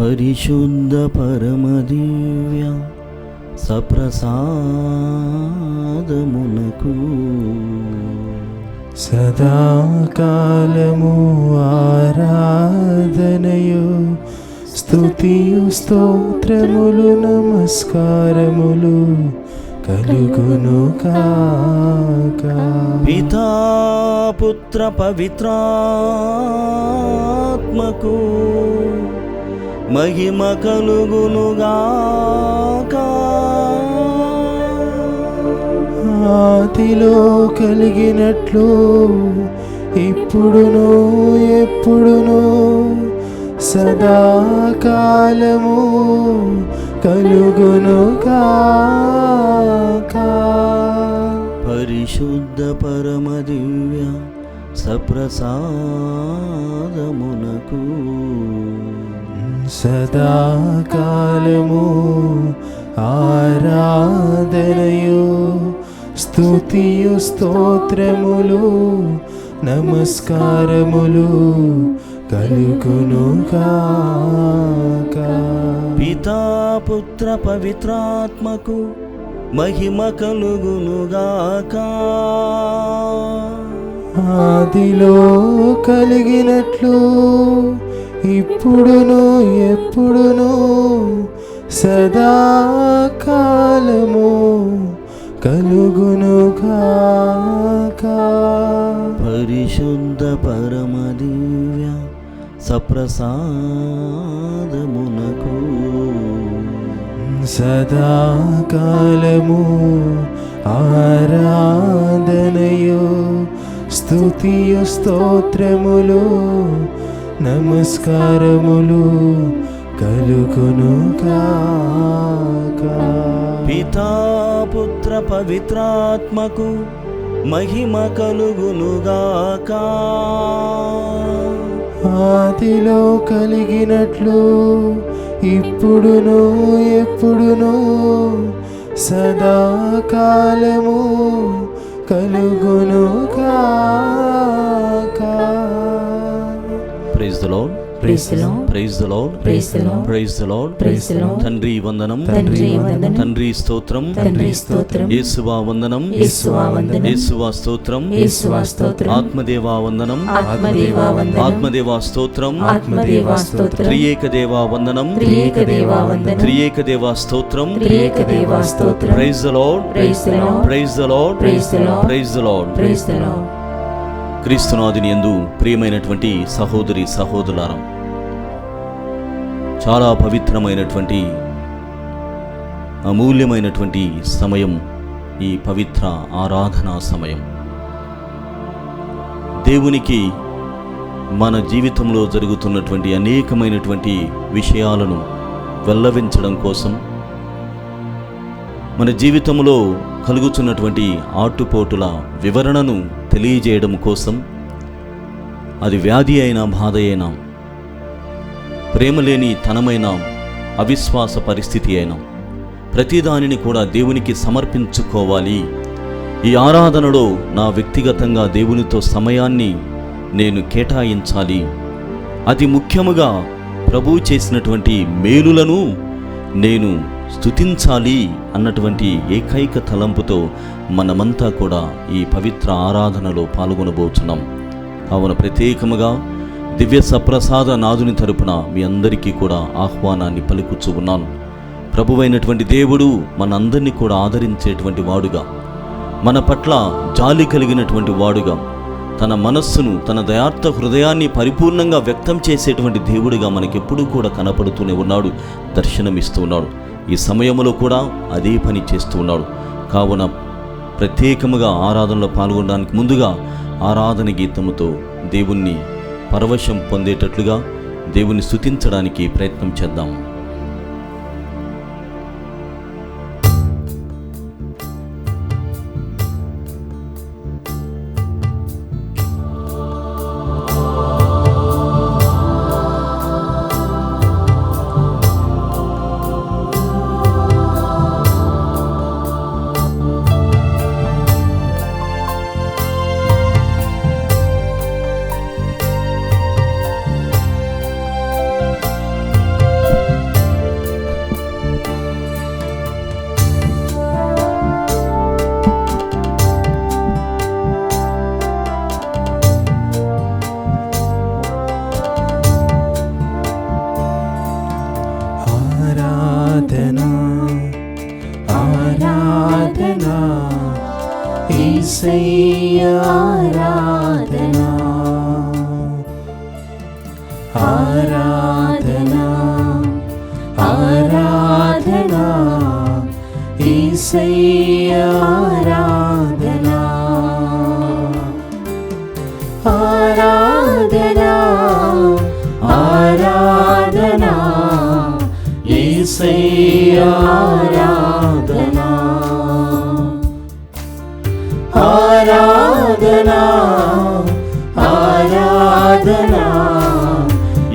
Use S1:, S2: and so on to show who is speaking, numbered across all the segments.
S1: పరిశుద్ధ పరమదివ్య సప్రసాదమునకు
S2: సదాకాలము ఆరాధనయు స్తుతియు స్తోత్రములు నమస్కారములు కలుగును కాక.
S1: పితా పుత్ర పవిత్రాత్మకు మహిమ కలుగునుగాక.
S2: ఆదిలో కలిగినట్లు ఇప్పుడును ఎప్పుడును సదాకాలము కలుగును కాక.
S1: పరిశుద్ధ పరమదివ్య సప్రసాదమునకు
S2: సదాకాలము ఆరాధనయు స్తుతియు స్తోత్రములు నమస్కారములు కలుగును కాక.
S1: పితా పుత్ర పవిత్రాత్మకు మహిమ కలుగునుగాక.
S2: ఆదిలో కలిగినట్లు ఇప్పుడును ఎప్పుడును సదాకాలము కలుగును కాక.
S1: పరిశుద్ధ పరమదివ్య సప్రసాదమునకు
S2: సదాకాలము ఆరాధనయు స్తుతియు స్తోత్రములు నమస్కారములు కలుగును కాక.
S1: పితా పుత్ర పవిత్రాత్మకు మహిమ కలుగునుగాక.
S2: ఆదిలో కలిగినట్లు ఇప్పుడును ఎప్పుడును సదాకాలము కలుగును కాక.
S1: Praise the Lord.
S3: Praise the Lord.
S1: Praise the Lord.
S3: Praise the Lord.
S1: Praise the Lord.
S3: Praise the Lord.
S1: తండ్రి వందనం.
S3: తండ్రి వందనం.
S1: తండ్రి స్తోత్రం.
S3: తండ్రి స్తోత్రం.
S1: యేసువా వందనం.
S3: యేసువా వందనం.
S1: యేసువా స్తోత్రం.
S3: యేసువా స్తోత్రం.
S1: ఆత్మదేవా వందనం.
S3: ఆత్మదేవా వందనం.
S1: ఆత్మదేవా స్తోత్రం.
S3: ఆత్మదేవా స్తోత్రం.
S1: త్రియేక దేవా వందనం.
S3: త్రియేక దేవా వందనం.
S1: త్రియేక దేవా స్తోత్రం.
S3: త్రియేక దేవా స్తోత్రం.
S1: Praise the Lord.
S3: Praise the Lord.
S1: Praise the Lord.
S3: Praise the Lord.
S1: Praise the Lord.
S3: Praise the Lord.
S1: క్రీస్తునాథుని యందు ప్రియమైనటువంటి సహోదరి సహోదరులారా, చాలా పవిత్రమైనటువంటి అమూల్యమైనటువంటి సమయం ఈ పవిత్ర ఆరాధనా సమయం. దేవునికి మన జీవితంలో జరుగుతున్నటువంటి అనేకమైనటువంటి విషయాలను వెల్లవించడం కోసం, మన జీవితంలో కలుగుతున్నటువంటి ఆటుపోటుల వివరణను తెలియజేయడం కోసం, అది వ్యాధి అయినా బాధ అయినా, ప్రేమ లేని తనమైన అవిశ్వాస పరిస్థితి అయినా, ప్రతిదానిని కూడా దేవునికి సమర్పించుకోవాలి. ఈ ఆరాధనలో నా వ్యక్తిగతంగా దేవునితో సమయాన్ని నేను కేటాయించాలి. అతి ముఖ్యముగా ప్రభువు చేసినటువంటి మేలులను నేను స్తుతించాలి అన్నటువంటి ఏకైక తలంపుతో మనమంతా కూడా ఈ పవిత్ర ఆరాధనలో పాల్గొనబోతున్నాం. కావున ప్రత్యేకముగా దివ్య సప్రసాద నాదుని తరపున మీ అందరికీ కూడా ఆహ్వానాన్ని పలుకుచూ ఉన్నాను. ప్రభువైనటువంటి దేవుడు మనందరినీ కూడా ఆదరించేటువంటి వాడుగా, మన పట్ల జాలి కలిగినటువంటి వాడుగా, తన మనస్సును, తన దయార్థ హృదయాన్ని పరిపూర్ణంగా వ్యక్తం చేసేటువంటి దేవుడిగా మనకెప్పుడూ కూడా కనపడుతూనే ఉన్నాడు, దర్శనమిస్తూ ఉన్నాడు. ఈ సమయంలో కూడా అదే పని చేస్తూ ఉన్నాడు. కావున ప్రత్యేకముగా ఆరాధనలో పాల్గొనడానికి ముందుగా ఆరాధన గీతముతో దేవుణ్ణి పరవశం పొందేటట్లుగా దేవుని స్తుతించడానికి ప్రయత్నం చేద్దాం.
S2: యేసయ్యా ఆరాధనా ఆరాధనా ఆరాధనా యేసయ్యా ఆరాధనా ఆరాధనా ఆరాధనా యేసయ్యా ఆరాధనా ఆరాధనా ఆరాధనా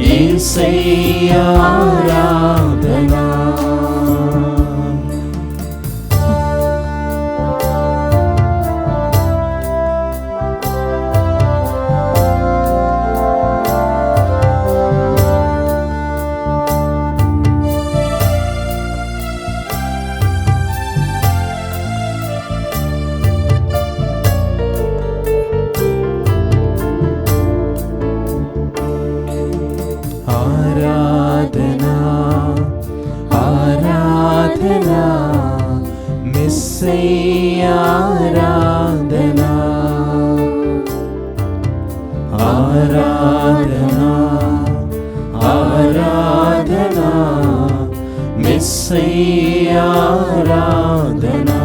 S2: యేసయ్యా ఆరాధనా ఆరాధనా ఆరాధనా యేసయ్యా ఆరాధనా ఆరాధనా ఆరాధనా యేసయ్యా ఆరాధనా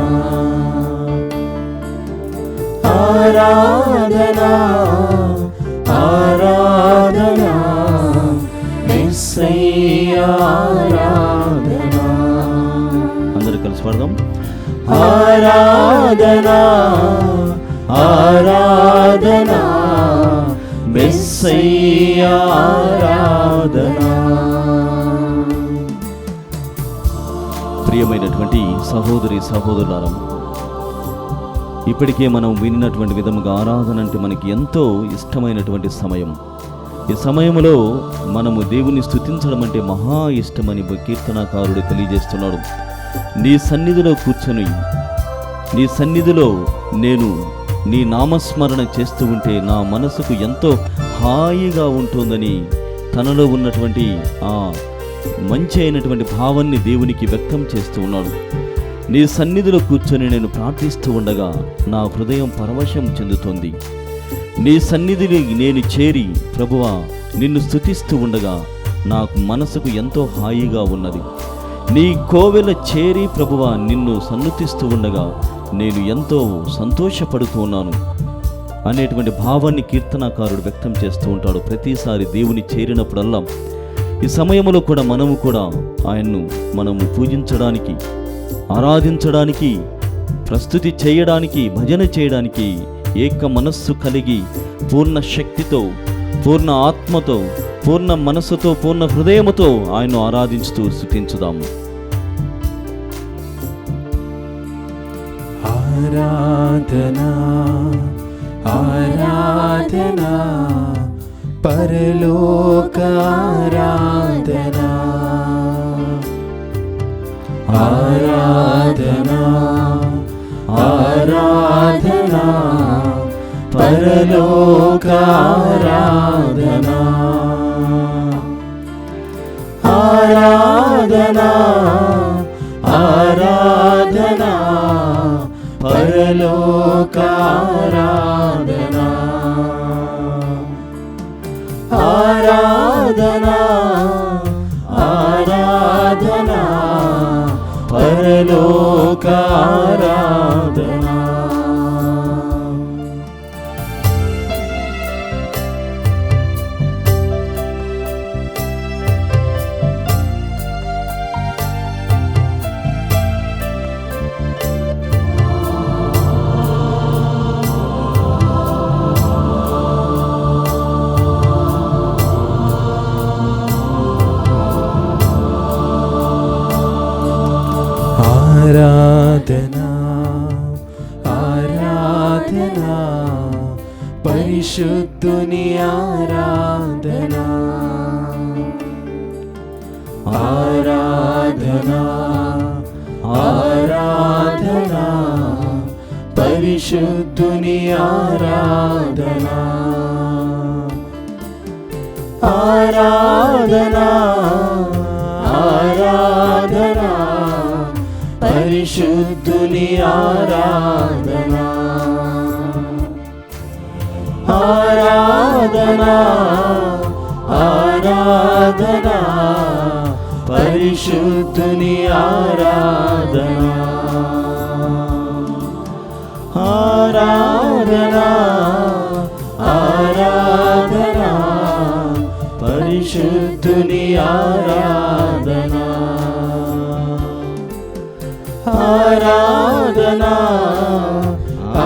S2: ఆరాధనా ఆరాధనా యేసయ్యా ఆరాధనా
S1: అందరూ కలిసి పాడదాం.
S2: ఆరాధనా ఆరాధనా యేసయ్యా ఆరాధనా.
S1: ప్రియమైనటువంటి సహోదరి సహోదరులారా, ఇప్పటికే మనం వినినటువంటి విధముగా ఆరాధన అంటే మనకి ఎంతో ఇష్టమైనటువంటి సమయం. ఈ సమయంలో మనము దేవుని స్తుతించడం అంటే మహా ఇష్టమని కీర్తనాకారుడు తెలియజేస్తున్నాడు. నీ సన్నిధిలో కూర్చొని నీ సన్నిధిలో నేను నీ నామస్మరణ చేస్తూ ఉంటే నా మనసుకు ఎంతో హాయిగా ఉంటుందని తనలో ఉన్నటువంటి ఆ మంచి అయినటువంటి భావాన్ని దేవునికి వ్యక్తం చేస్తూ ఉన్నాడు. నీ సన్నిధిలో కూర్చొని నేను ప్రార్థిస్తూ ఉండగా నా హృదయం పరవశం చెందుతోంది. నీ సన్నిధిని నేను చేరి ప్రభువా నిన్ను స్తుతిస్తూ ఉండగా నాకు మనసుకు ఎంతో హాయిగా ఉన్నది. నీ కోవెల చేరి ప్రభువా నిన్ను సన్నుతిస్తూ ఉండగా నేను ఎంతో సంతోషపడుతూ ఉన్నాను అనేటువంటి భావాన్ని కీర్తనాకారుడు వ్యక్తం చేస్తూ ఉంటాడు. ప్రతిసారి దేవుని చేరినప్పుడల్లా ఈ సమయంలో కూడా మనము కూడా ఆయన్ను మనము పూజించడానికి, ఆరాధించడానికి, ప్రస్తుతి చేయడానికి, భజన చేయడానికి ఏక మనస్సు కలిగి పూర్ణ శక్తితో, పూర్ణ ఆత్మతో, పూర్ణ మనస్సుతో, పూర్ణ హృదయముతో ఆయన్ను ఆరాధించుతూ స్తుతించుదాము.
S2: ఆరాధనా ఆరాధనా పరలోక ఆరాధనా ఆరాధనా ఆరాధనా పరలోక ఆరాధనా ఆరాధనా ఆరాధనా పరలోక ఆరాధనా ఆరాధనా ఆరాధనా పరలోక ఆరాధనా. ఆరాధనా ఆరాధనా పరిశుద్ధుని ఆరాధనా ఆరాధనా ఆరాధనా పరిశుద్ధుని ఆరాధనా ఆరాధనా ఆరాధనా పరిశుద్ధుని ఆరాధనా ఆరాధనా పరిశుద్ధుని ఆరాధనా ఆరాధనా ఆరాధనా పరిశుద్ధుని ఆరాధనా ఆరాధనా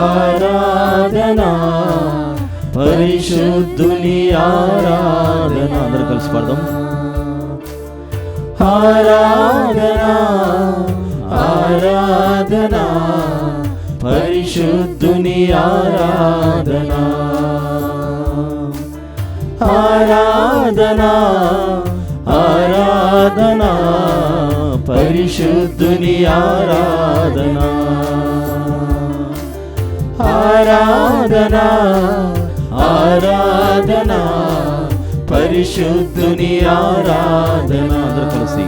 S2: ఆరాధనా పరిశుద్ధుని ఆరాధనా
S1: అందరూ కలిసి పాడదాం.
S2: ఆరాధనా ఆరాధనా పరిశుద్ధుని ఆరాధనా ఆరాధనా ఆరాధనా పరిశుద్ధుని ఆరాధనా ఆరాధనా ఆరాధనా పరిశుద్ధుని ఆరాధనా
S1: అందరూ కలిసి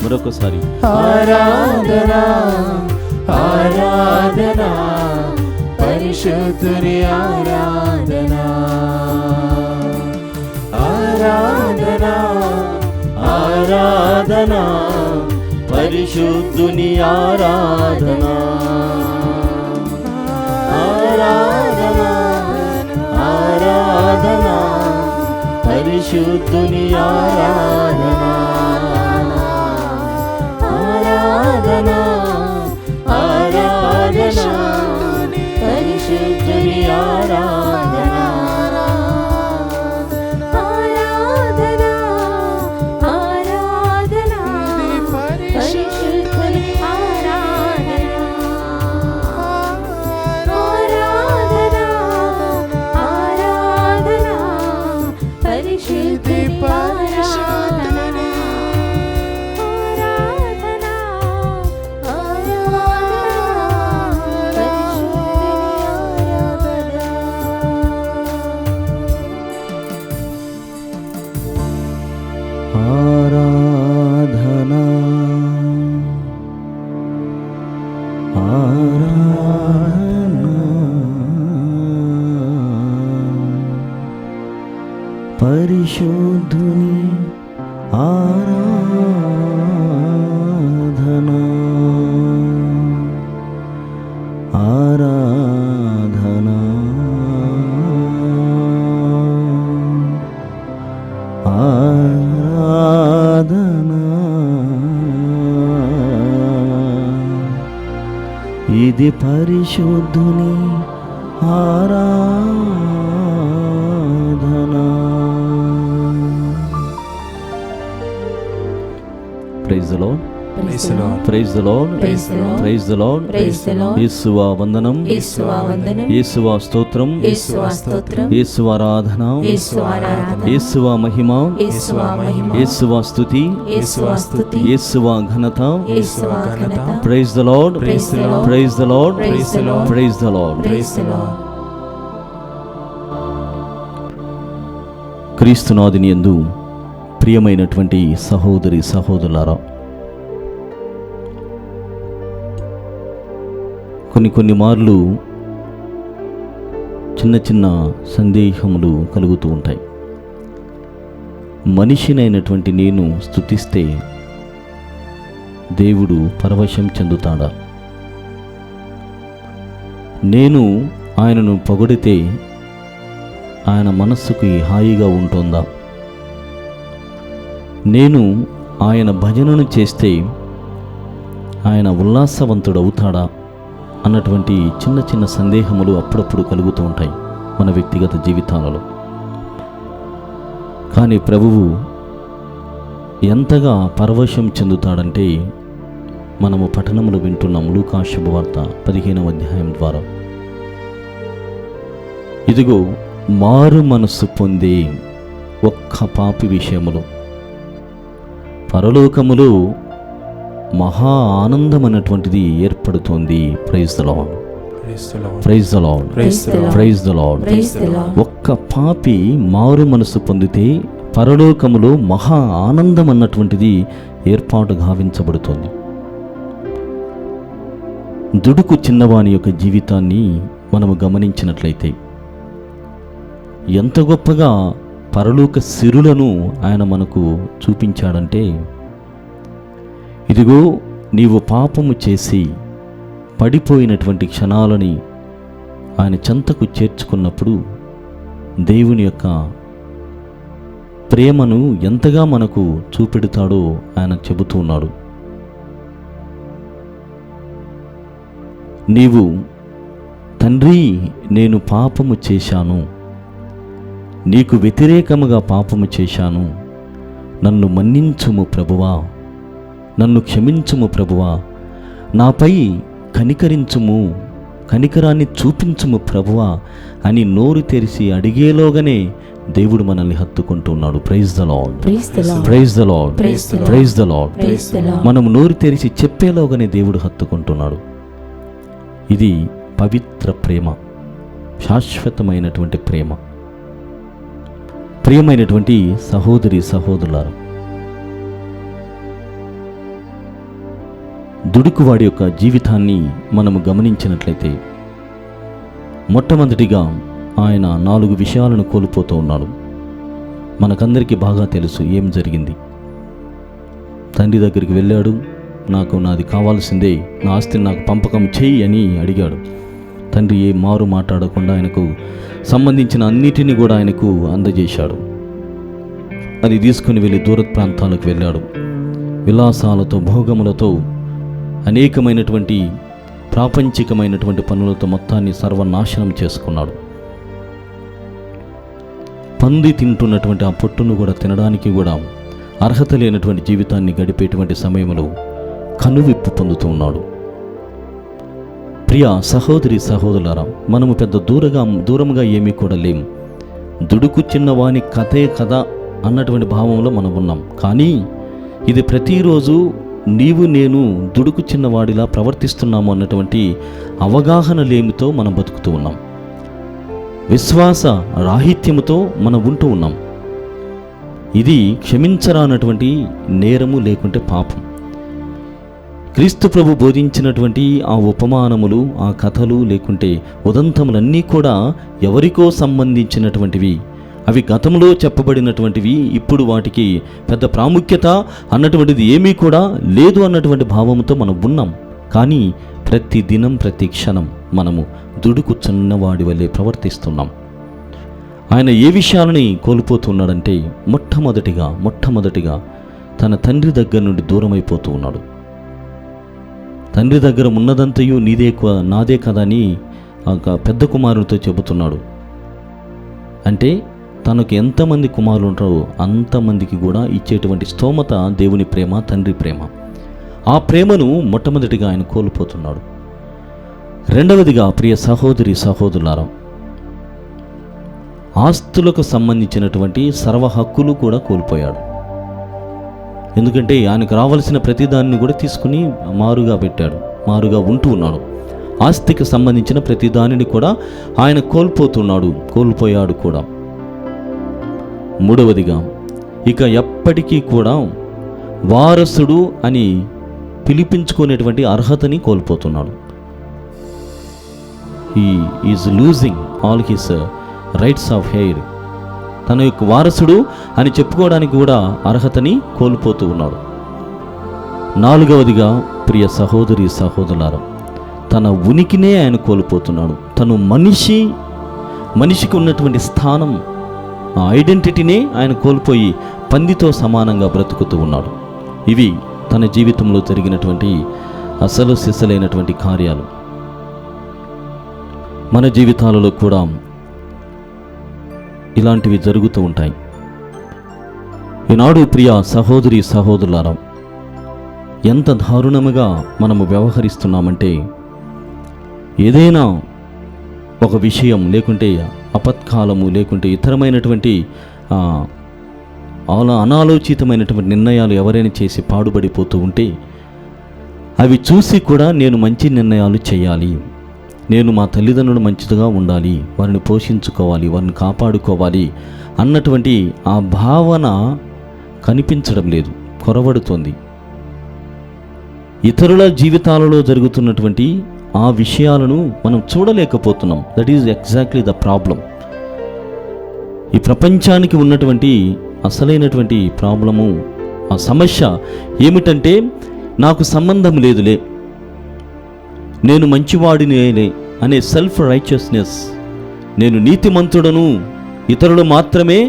S1: మరొకసారి
S2: ఆరాధనా ఆరాధనా పరిశుద్ధుని ఆరాధనా ఆరాధనా ఆరాధనా పరిశుద్ధుని ఆరాధనా ఆరాధనా ఆరాధనా పరిశుద్ధుని ఆరాధనా ఆరాధనా ఆరాధనా పరిశుద్ధుని ఆరాధనా
S4: ఆరాధనా ఆరాధనా పరిశుద్ధుని ఆరాధనా ఆరాధనా ఆరాధనా పరిశుద్ధుని ఆరాధనా
S1: ఆరాధనా ఆరాధనా పరిశుద్ధుని ఆరాధనా ఆరాధనా ఆరాధనా ఇది పరిశుద్ధుని ఆరాధనా. Praise the Lord,
S3: Praise the Lord.
S1: Praise the Lord,
S3: Praise the Lord.
S1: Praise the Lord.
S3: Praise the Lord.
S1: యేసువా వందనం,
S3: యేసువా వందనం,
S1: యేసువా స్తోత్రం,
S3: యేసువా స్తోత్రం,
S1: యేసువా ఆరాధన,
S3: యేసువా ఆరాధన,
S1: యేసువా మహిమ,
S3: యేసువా మహిమ,
S1: యేసువా స్తుతి,
S3: యేసువా స్తుతి,
S1: యేసువా ఘనత.
S3: యేసువా ఘనత.
S1: Praise the Lord,
S3: Praise the Lord.
S1: Praise the Lord,
S3: Praise the Lord.
S1: Praise the Lord.
S3: Praise the Lord.
S1: క్రీస్తునాథుని యందు ప్రియమైనటువంటి సహోదరి సహోదరులారా, కొన్ని మార్లు చిన్న చిన్న సందేహములు కలుగుతూ ఉంటాయి. మనిషినైనటువంటి నేను స్తుతిస్తే దేవుడు పరవశం చెందుతాడా? నేను ఆయనను పొగిడితే ఆయన మనస్సుకి హాయిగా ఉంటుందా? నేను ఆయన భజనను చేస్తే ఆయన ఉల్లాసవంతుడవుతాడా అన్నటువంటి చిన్న చిన్న సందేహములు అప్పుడప్పుడు కలుగుతూ ఉంటాయి మన వ్యక్తిగత జీవితాలలో. కానీ ప్రభువు ఎంతగా పరవశం చెందుతాడంటే మనము పఠనములు వింటున్నాం లూకా శుభవార్త 15వ అధ్యాయం ద్వారా. ఇదిగో మారు మనస్సు పొందే ఒక్క పాపి విషయములో పరలోకములో మహా ఆనందమైనటువంటిది ఏర్పడుతోంది. Praise the Lord, praise the Lord,
S3: Praise the Lord.
S1: Praise the Lord.
S3: Praise the Lord.
S1: ఒక్క పాపి మారు మనసు పొందితే పరలోకములో మహా ఆనందం అన్నటువంటిది ఏర్పాటు గావించబడుతోంది. దుడుకు చిన్నవాని యొక్క జీవితాన్ని మనము గమనించినట్లయితే ఎంత గొప్పగా పరలోక సిరులను ఆయన మనకు చూపించాడంటే, ఇదిగో నీవు పాపము చేసి పడిపోయినటువంటి క్షణాలని ఆయన చెంతకు చేర్చుకున్నప్పుడు దేవుని యొక్క ప్రేమను ఎంతగా మనకు చూపెడతాడో ఆయన చెబుతూ ఉన్నాడు. నీవు తండ్రి, నేను పాపము చేశాను, నీకు వ్యతిరేకముగా పాపము చేశాను, నన్ను మన్నించుము ప్రభువా, నన్ను క్షమించుము ప్రభువా, నాపై కనికరించుము, కనికరాన్ని చూపించుము ప్రభువా అని నోరు తెరిచి అడిగేలోగానే దేవుడు మనల్ని హత్తుకుంటూ ఉన్నాడు. Praise the Lord,
S2: praise the Lord,
S1: praise the Lord,
S2: praise the Lord,
S1: praise the Lord.
S2: Praise the Lord.
S1: మనం నోరు తెరిచి చెప్పేలోగానే దేవుడు హత్తుకుంటున్నాడు. ఇది పవిత్ర ప్రేమ, శాశ్వతమైనటువంటి ప్రేమ. ప్రియమైనటువంటి సహోదరి సహోదరులారా, దుడుకువాడి యొక్క జీవితాన్ని మనము గమనించినట్లయితే, మొట్టమొదటిగా ఆయన 4 విషయాలను కోల్పోతూ ఉన్నాడు. మనకందరికీ బాగా తెలుసు ఏం జరిగింది. తండ్రి దగ్గరికి వెళ్ళాడు, నాకు నాది కావాల్సిందే, నా ఆస్తిని నాకు పంపకం చెయ్యి అని అడిగాడు. తండ్రి ఏ మారు మాట్లాడకుండా ఆయనకు సంబంధించిన అన్నిటినీ కూడా ఆయనకు అందజేశాడు. అది తీసుకుని వెళ్ళి దూర ప్రాంతాలకు వెళ్ళాడు. విలాసాలతో, భోగములతో, అనేకమైనటువంటి ప్రాపంచికమైనటువంటి పనులతో మొత్తాన్ని సర్వనాశనం చేసుకున్నాడు. పంది తింటున్నటువంటి ఆ పొట్టును కూడా తినడానికి కూడా అర్హత లేనటువంటి జీవితాన్ని గడిపేటువంటి సమయంలో కనువిప్పు పొందుతూ ఉన్నాడు. ప్రియ సహోదరి సహోదరులారా, మనము పెద్ద దూరంగా ఏమీ కూడా లేం. దుడుకు చిన్నవాని కథే కదా అన్నటువంటి భావంలో మనం ఉన్నాం. కానీ ఇది ప్రతిరోజు నీవు నేను దుడుకు చిన్నవాడిలా ప్రవర్తిస్తున్నాము అన్నటువంటి అవగాహన లేమితో మనం బతుకుతూ ఉన్నాం. విశ్వాస రాహిత్యముతో మనం ఉంటూ ఉన్నాం. ఇది క్షమించరానటువంటి నేరము, లేకుంటే పాపం. క్రీస్తు ప్రభు బోధించినటువంటి ఆ ఉపమానములు, ఆ కథలు, లేకుంటే ఉదంతములన్నీ కూడా ఎవరికో సంబంధించినటువంటివి. అవి గతంలో చెప్పబడినటువంటివి. ఇప్పుడు వాటికి పెద్ద ప్రాముఖ్యత అన్నటువంటిది ఏమీ కూడా లేదు అన్నటువంటి భావంతో మనం ఉన్నాం. కానీ ప్రతి దినం, ప్రతి క్షణం మనము దుడుకు చిన్నవాడి వల్లే ప్రవర్తిస్తున్నాం. ఆయన ఏ విషయాలని కోల్పోతున్నాడంటే, మొట్టమొదటిగా తన తండ్రి దగ్గర నుండి దూరమైపోతూ ఉన్నాడు. తండ్రి దగ్గర ఉన్నదంతయు నాదే కదా అని పెద్ద కుమారుడితో చెబుతున్నాడు. అంటే తనకు ఎంతమంది కుమారులు ఉంటారో అంతమందికి కూడా ఇచ్చేటువంటి స్తోమత దేవుని ప్రేమ, తండ్రి ప్రేమ. ఆ ప్రేమను మొట్టమొదటిగా ఆయన కోల్పోతున్నాడు. రెండవదిగా ప్రియ సహోదరి సహోదరులారా, ఆస్తులకు సంబంధించినటువంటి సర్వ హక్కులు కూడా కోల్పోయాడు. ఎందుకంటే ఆయనకు రావాల్సిన ప్రతిదాన్ని కూడా తీసుకుని మారుగా పెట్టాడు, మారుగా ఉంటూ ఉన్నాడు. ఆస్తికి సంబంధించిన ప్రతిదానిని కూడా ఆయన కోల్పోయాడు కూడా. మూడవదిగా, ఇక ఎప్పటికీ కూడా వారసుడు అని పిలిపించుకునేటువంటి అర్హతని కోల్పోతున్నాడు. He is losing all his rights of heir. తన యొక్క వారసుడు అని చెప్పుకోవడానికి కూడా అర్హతని కోల్పోతూ ఉన్నాడు. నాలుగవదిగా, ప్రియ సహోదరి సహోదరులారా, తన ఉనికినే ఆయన కోల్పోతున్నాడు. తను మనిషికి ఉన్నటువంటి స్థానం, ఆ ఐడెంటిటీనే ఆయన కోల్పోయి పందితో సమానంగా బ్రతుకుతూ ఉన్నాడు. ఇవి తన జీవితంలో జరిగినటువంటి అసలు సిసలైనటువంటి కార్యాలు. మన జీవితాలలో కూడా ఇలాంటివి జరుగుతూ ఉంటాయి. ఈనాడు ప్రియ సహోదరి సహోదరులారా, ఎంత దారుణముగా మనము వ్యవహరిస్తున్నామంటే, ఏదైనా ఒక విషయం, లేకుంటే అపత్కాలము, లేకుంటే ఇతరమైనటువంటి అనాలోచితమైనటువంటి నిర్ణయాలు ఎవరైనా చేసి పాడుపడిపోతూ ఉంటే, అవి చూసి కూడా నేను మంచి నిర్ణయాలు చేయాలి, నేను మా తల్లిదండ్రులు మంచిదిగా ఉండాలి, వారిని పోషించుకోవాలి, వారిని కాపాడుకోవాలి అన్నటువంటి ఆ భావన కనిపించడం లేదు, కొరవడుతోంది. ఇతరుల జీవితాలలో జరుగుతున్నటువంటి ఆ విషయాలను మనం చూడలేకపోతున్నాం. That is exactly the problem. ఈ ప్రపంచానికి ఉన్నటువంటి అసలైనటువంటి ప్రాబ్లము, ఆ సమస్య ఏమిటంటే నాకు సంబంధం లేదులే, నేను మంచివాడినేలే అనే సెల్ఫ్ రైచియస్నెస్, నేను నీతిమంతుడను, ఇతరులు మాత్రమే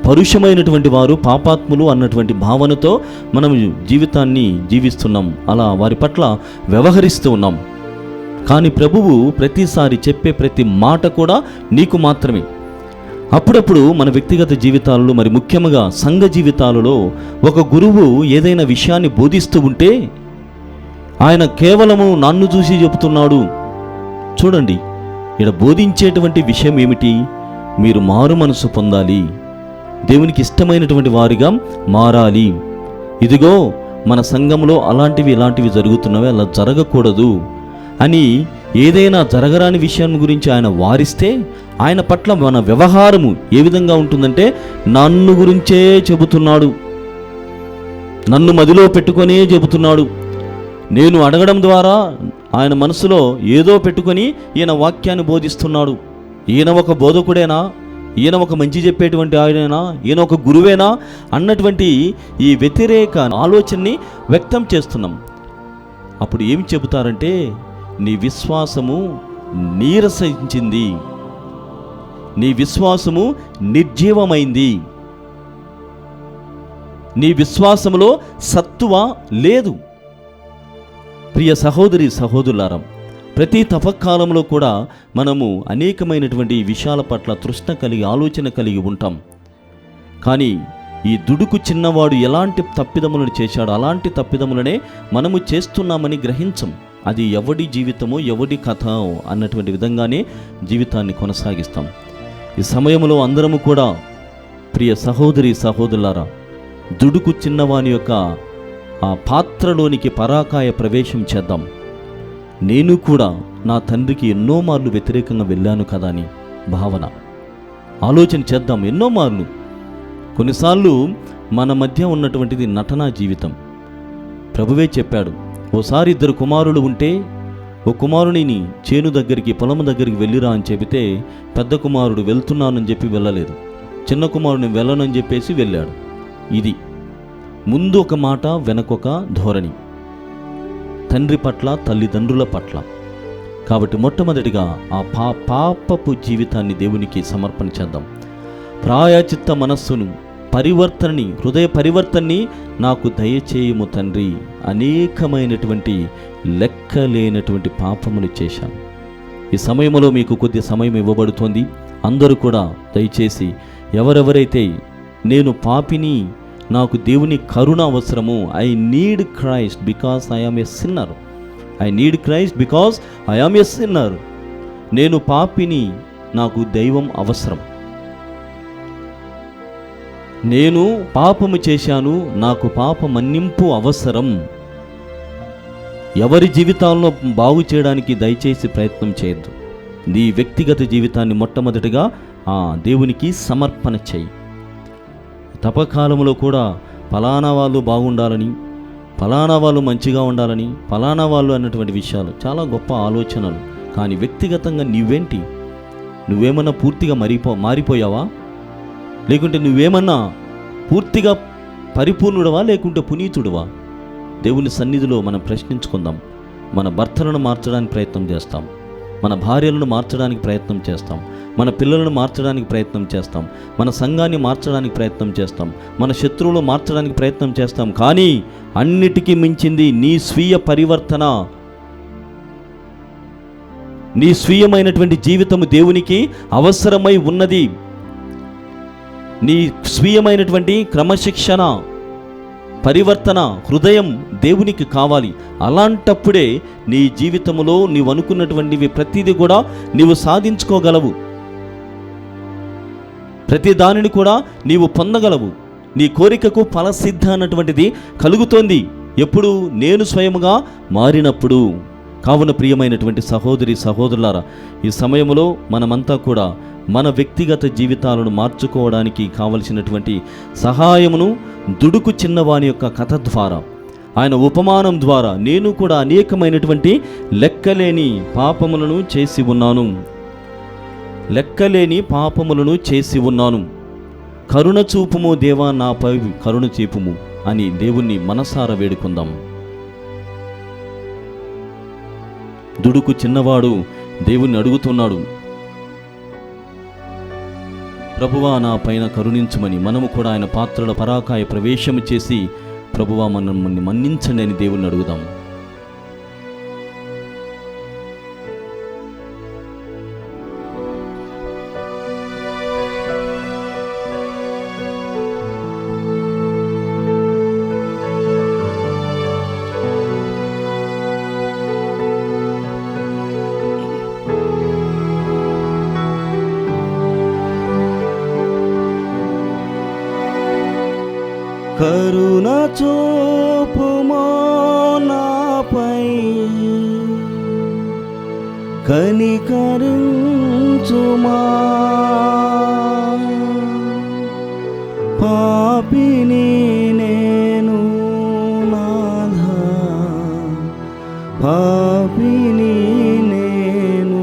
S1: పరుషమైనటువంటి వారు, పాపాత్ములు అన్నటువంటి భావనతో మనం జీవితాన్ని జీవిస్తున్నాం. అలా వారి పట్ల వ్యవహరిస్తూ ఉన్నాం. కానీ ప్రభువు ప్రతిసారి చెప్పే ప్రతి మాట కూడా నీకు మాత్రమే. అప్పుడప్పుడు మన వ్యక్తిగత జీవితాలలో, మరి ముఖ్యంగా సంఘ జీవితాలలో ఒక గురువు ఏదైనా విషయాన్ని బోధిస్తూ ఉంటే ఆయన కేవలము నన్ను చూసి చెబుతున్నాడు. చూడండి, ఇక్కడ బోధించేటువంటి విషయం ఏమిటి? మీరు మారు మనసు పొందాలి, దేవునికి ఇష్టమైనటువంటి వారిగా మారాలి. ఇదిగో మన సంఘంలో అలాంటివి ఇలాంటివి జరుగుతున్నవి, అలా జరగకూడదు అని ఏదైనా జరగరాని విషయం గురించి ఆయన వారిస్తే ఆయన పట్ల మన వ్యవహారము ఏ విధంగా ఉంటుందంటే నన్ను గురించే చెబుతున్నాడు, నన్ను మదిలో పెట్టుకొనే చెబుతున్నాడు. నేను అడగడం ద్వారా ఆయన మనసులో ఏదో పెట్టుకొని ఈయన వాక్యాన్ని బోధిస్తున్నాడు. ఈయన ఒక బోధకుడేనా, ఈయన ఒక మంచి చెప్పేటువంటి ఆయనేనా, ఈయన ఒక గురువేనా అన్నటువంటి ఈ వ్యతిరేక ఆలోచనని వ్యక్తం చేస్తున్నాం. అప్పుడు ఏమి చెబుతారంటే నీ విశ్వాసము నీరసించింది, నీ విశ్వాసము నిర్జీవమైంది, నీ విశ్వాసములో సత్తువ లేదు. ప్రియ సహోదరి సహోదరులారా, ప్రతి తపకాలంలో కూడా మనము అనేకమైనటువంటి విషయాల పట్ల తృష్ణ కలిగి, ఆలోచన కలిగి ఉంటాం. కానీ ఈ దుడుకు చిన్నవాడు ఎలాంటి తప్పిదములను చేశాడో అలాంటి తప్పిదములనే మనము చేస్తున్నామని గ్రహించం. అది ఎవడి జీవితమో ఎవడి కథ అన్నటువంటి విధంగానే జీవితాన్ని కొనసాగిస్తాం. ఈ సమయంలో అందరము కూడా ప్రియ సహోదరి సహోదరులారా, దుడుకు చిన్నవాని యొక్క ఆ పాత్రలోనికి పరాకాయ ప్రవేశం చేద్దాం. నేను కూడా నా తండ్రికి ఎన్నో మార్లు వ్యతిరేకంగా వెళ్ళాను కదా అని భావన, ఆలోచన చేద్దాం. ఎన్నో మార్లు, కొన్నిసార్లు మన మధ్య ఉన్నటువంటిది నటనా జీవితం. ప్రభువే చెప్పాడు, ఓసారి 2 కుమారులు ఉంటే ఓ కుమారునిని చేను దగ్గరికి, పొలం దగ్గరికి వెళ్ళిరా అని చెబితే పెద్ద కుమారుడు వెళ్తున్నానని చెప్పి వెళ్ళలేదు, చిన్న కుమారుని వెళ్ళనని చెప్పేసి వెళ్ళాడు. ఇది ముందు ఒక మాట వెనకొక ధోరణి, తండ్రి పట్ల తల్లిదండ్రుల పట్ల. కాబట్టి మొట్టమొదటిగా ఆ పాపపు జీవితాన్ని దేవునికి సమర్పణ చేద్దాం. ప్రాయచిత్త మనస్సును, పరివర్తనని, హృదయ పరివర్తనని నాకు దయచేయము తండ్రి. అనేకమైనటువంటి లెక్కలేనటువంటి పాపములు చేశాను. ఈ సమయంలో మీకు కొద్ది సమయం ఇవ్వబడుతోంది. అందరూ కూడా దయచేసి ఎవరెవరైతే నేను పాపిని, నాకు దేవుని కరుణ అవసరము, I need Christ because I am a sinner, I need Christ because I am a sinner, నేను పాపిని, నాకు దైవం అవసరం, నేను పాపము చేశాను, నాకు పాప మన్నింపు అవసరం. ఎవరి జీవితాల్లో బాగు చేయడానికి దయచేసి ప్రయత్నం చేయొద్దు. నీ వ్యక్తిగత జీవితాన్ని మొట్టమొదటిగా ఆ దేవునికి సమర్పణ చేయి. తపకాలంలో కూడా ఫలానా వాళ్ళు బాగుండాలని, ఫలానా వాళ్ళు మంచిగా ఉండాలని, ఫలానా వాళ్ళు అన్నటువంటి విషయాలు చాలా గొప్ప ఆలోచనలు. కానీ వ్యక్తిగతంగా నీవేంటి? నువ్వేమన్నా పూర్తిగా మారిపోయావా? లేకుంటే నువ్వేమన్నా పూర్తిగా పరిపూర్ణుడవా లేకుంటే పునీతుడువా? దేవుని సన్నిధిలో మనం ప్రశ్నించుకుందాం. మన భర్తలను మార్చడానికి ప్రయత్నం చేస్తాం, మన భార్యలను మార్చడానికి ప్రయత్నం చేస్తాం, మన పిల్లలను మార్చడానికి ప్రయత్నం చేస్తాం, మన సంఘాన్ని మార్చడానికి ప్రయత్నం చేస్తాం, మన శత్రువులు మార్చడానికి ప్రయత్నం చేస్తాం. కానీ అన్నిటికీ మించింది నీ స్వీయ పరివర్తన, నీ స్వీయమైనటువంటి జీవితము దేవునికి అవసరమై ఉన్నది. నీ స్వీయమైనటువంటి క్రమశిక్షణ, పరివర్తన, హృదయం దేవునికి కావాలి. అలాంటప్పుడే నీ జీవితంలో నీవు అనుకున్నటువంటివి ప్రతిదీ కూడా నీవు సాధించుకోగలవు, ప్రతి దానిని కూడా నీవు పొందగలవు. నీ కోరికకు ఫలసిద్ధ అన్నటువంటిది కలుగుతోంది ఎప్పుడు? నేను స్వయముగా మారినప్పుడు. కావున ప్రియమైనటువంటి సహోదరి సహోదరులారా, ఈ సమయంలో మనమంతా కూడా మన వ్యక్తిగత జీవితాలను మార్చుకోవడానికి కావలసినటువంటి సహాయమును దుడుకు చిన్నవాని యొక్క కథ ద్వారా, ఆయన ఉపమానం ద్వారా నేను కూడా అనేకమైనటువంటి లెక్కలేని పాపములను చేసి ఉన్నాను, లెక్కలేని పాపములను చేసి ఉన్నాను. కరుణ చూపుము దేవా, నాపై కరుణ చూపుము అని దేవుణ్ణి మనసారా వేడుకుందాం. దుడుకు చిన్నవాడు దేవుణ్ణి అడుగుతున్నాడు, ప్రభువా నా పైన కరుణించుమని. మనము కూడా ఆయన పాత్రల పరాకాయ ప్రవేశము చేసి, ప్రభువా మనల్ని మన్నించండి అని దేవుణ్ణి అడుగుదాం. కరుణ చూపుమో నాపై, కనికరించుమా, పాపిని నేను నాథా, పాపిని నేను.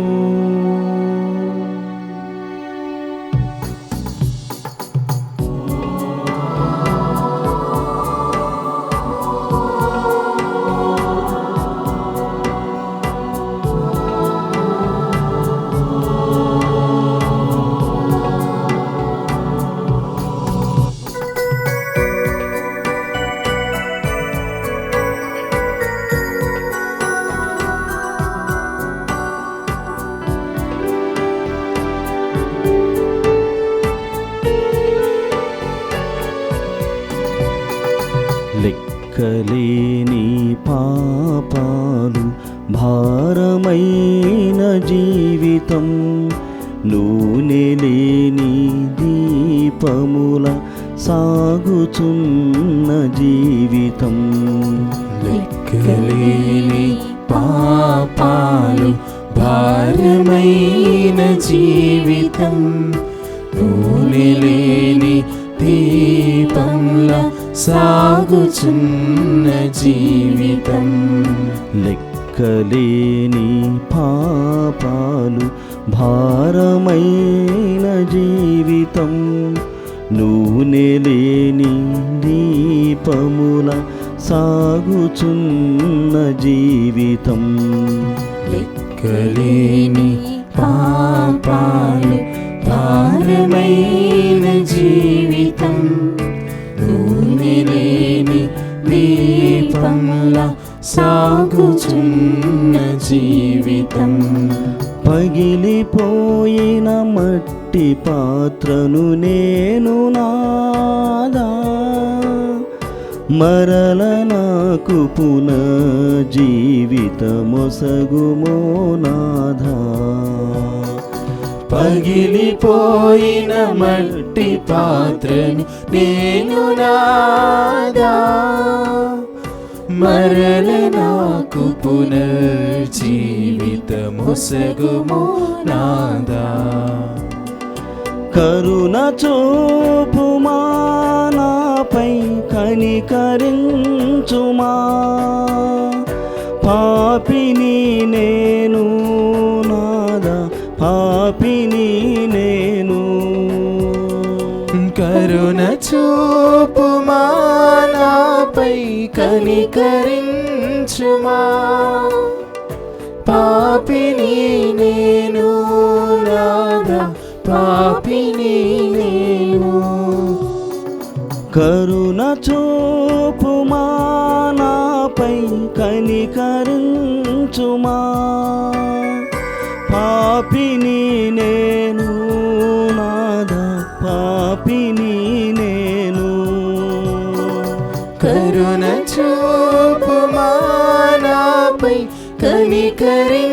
S1: లెక్కలేని పాపాలు భారమైన జీవితం, నూనె లేని దీపముల సాగుచున్న జీవితం.
S3: లెక్కలేని పాపాలు భారమైన జీవితం, నూనె లేని దీపంలా సాగుచున్న జీవితం.
S1: లెక్కలేని పాపాలు భారమైన జీవితం, నూనె లేని దీపముల సాగుచున్న జీవితం.
S3: లెక్కలేని పాపాలు భారమైన జీవితం, నూనె లేని దీపంలా సాగుచున్న జీవితం.
S1: పగిలిపోయిన మట్టి పాత్రను నేను నాదా, మరల నాకు పునర్జీవితమొసగుమో నాథా.
S3: పగిలిపోయిన మట్టి పాత్రను నేను నాదా, మరల నాకు పునర్జీవితమొసగుమో నాదా.
S1: కరుణ చూపుమా నాపై, కనికరించుమా, పాపిని నేను నాదా, పాపిని నేను.
S3: కరుణ చూపుమా నాపై, కనికరించుమా, పాపిని నేను నాదా, పాపిని నేను.
S1: కరుణ చూపుమా నాపై, కనికరించుమా, పాపిని నేను నాదా, పాపిని నేను.
S3: కరుణ చూపుమా నాపై, కనికరించుమా,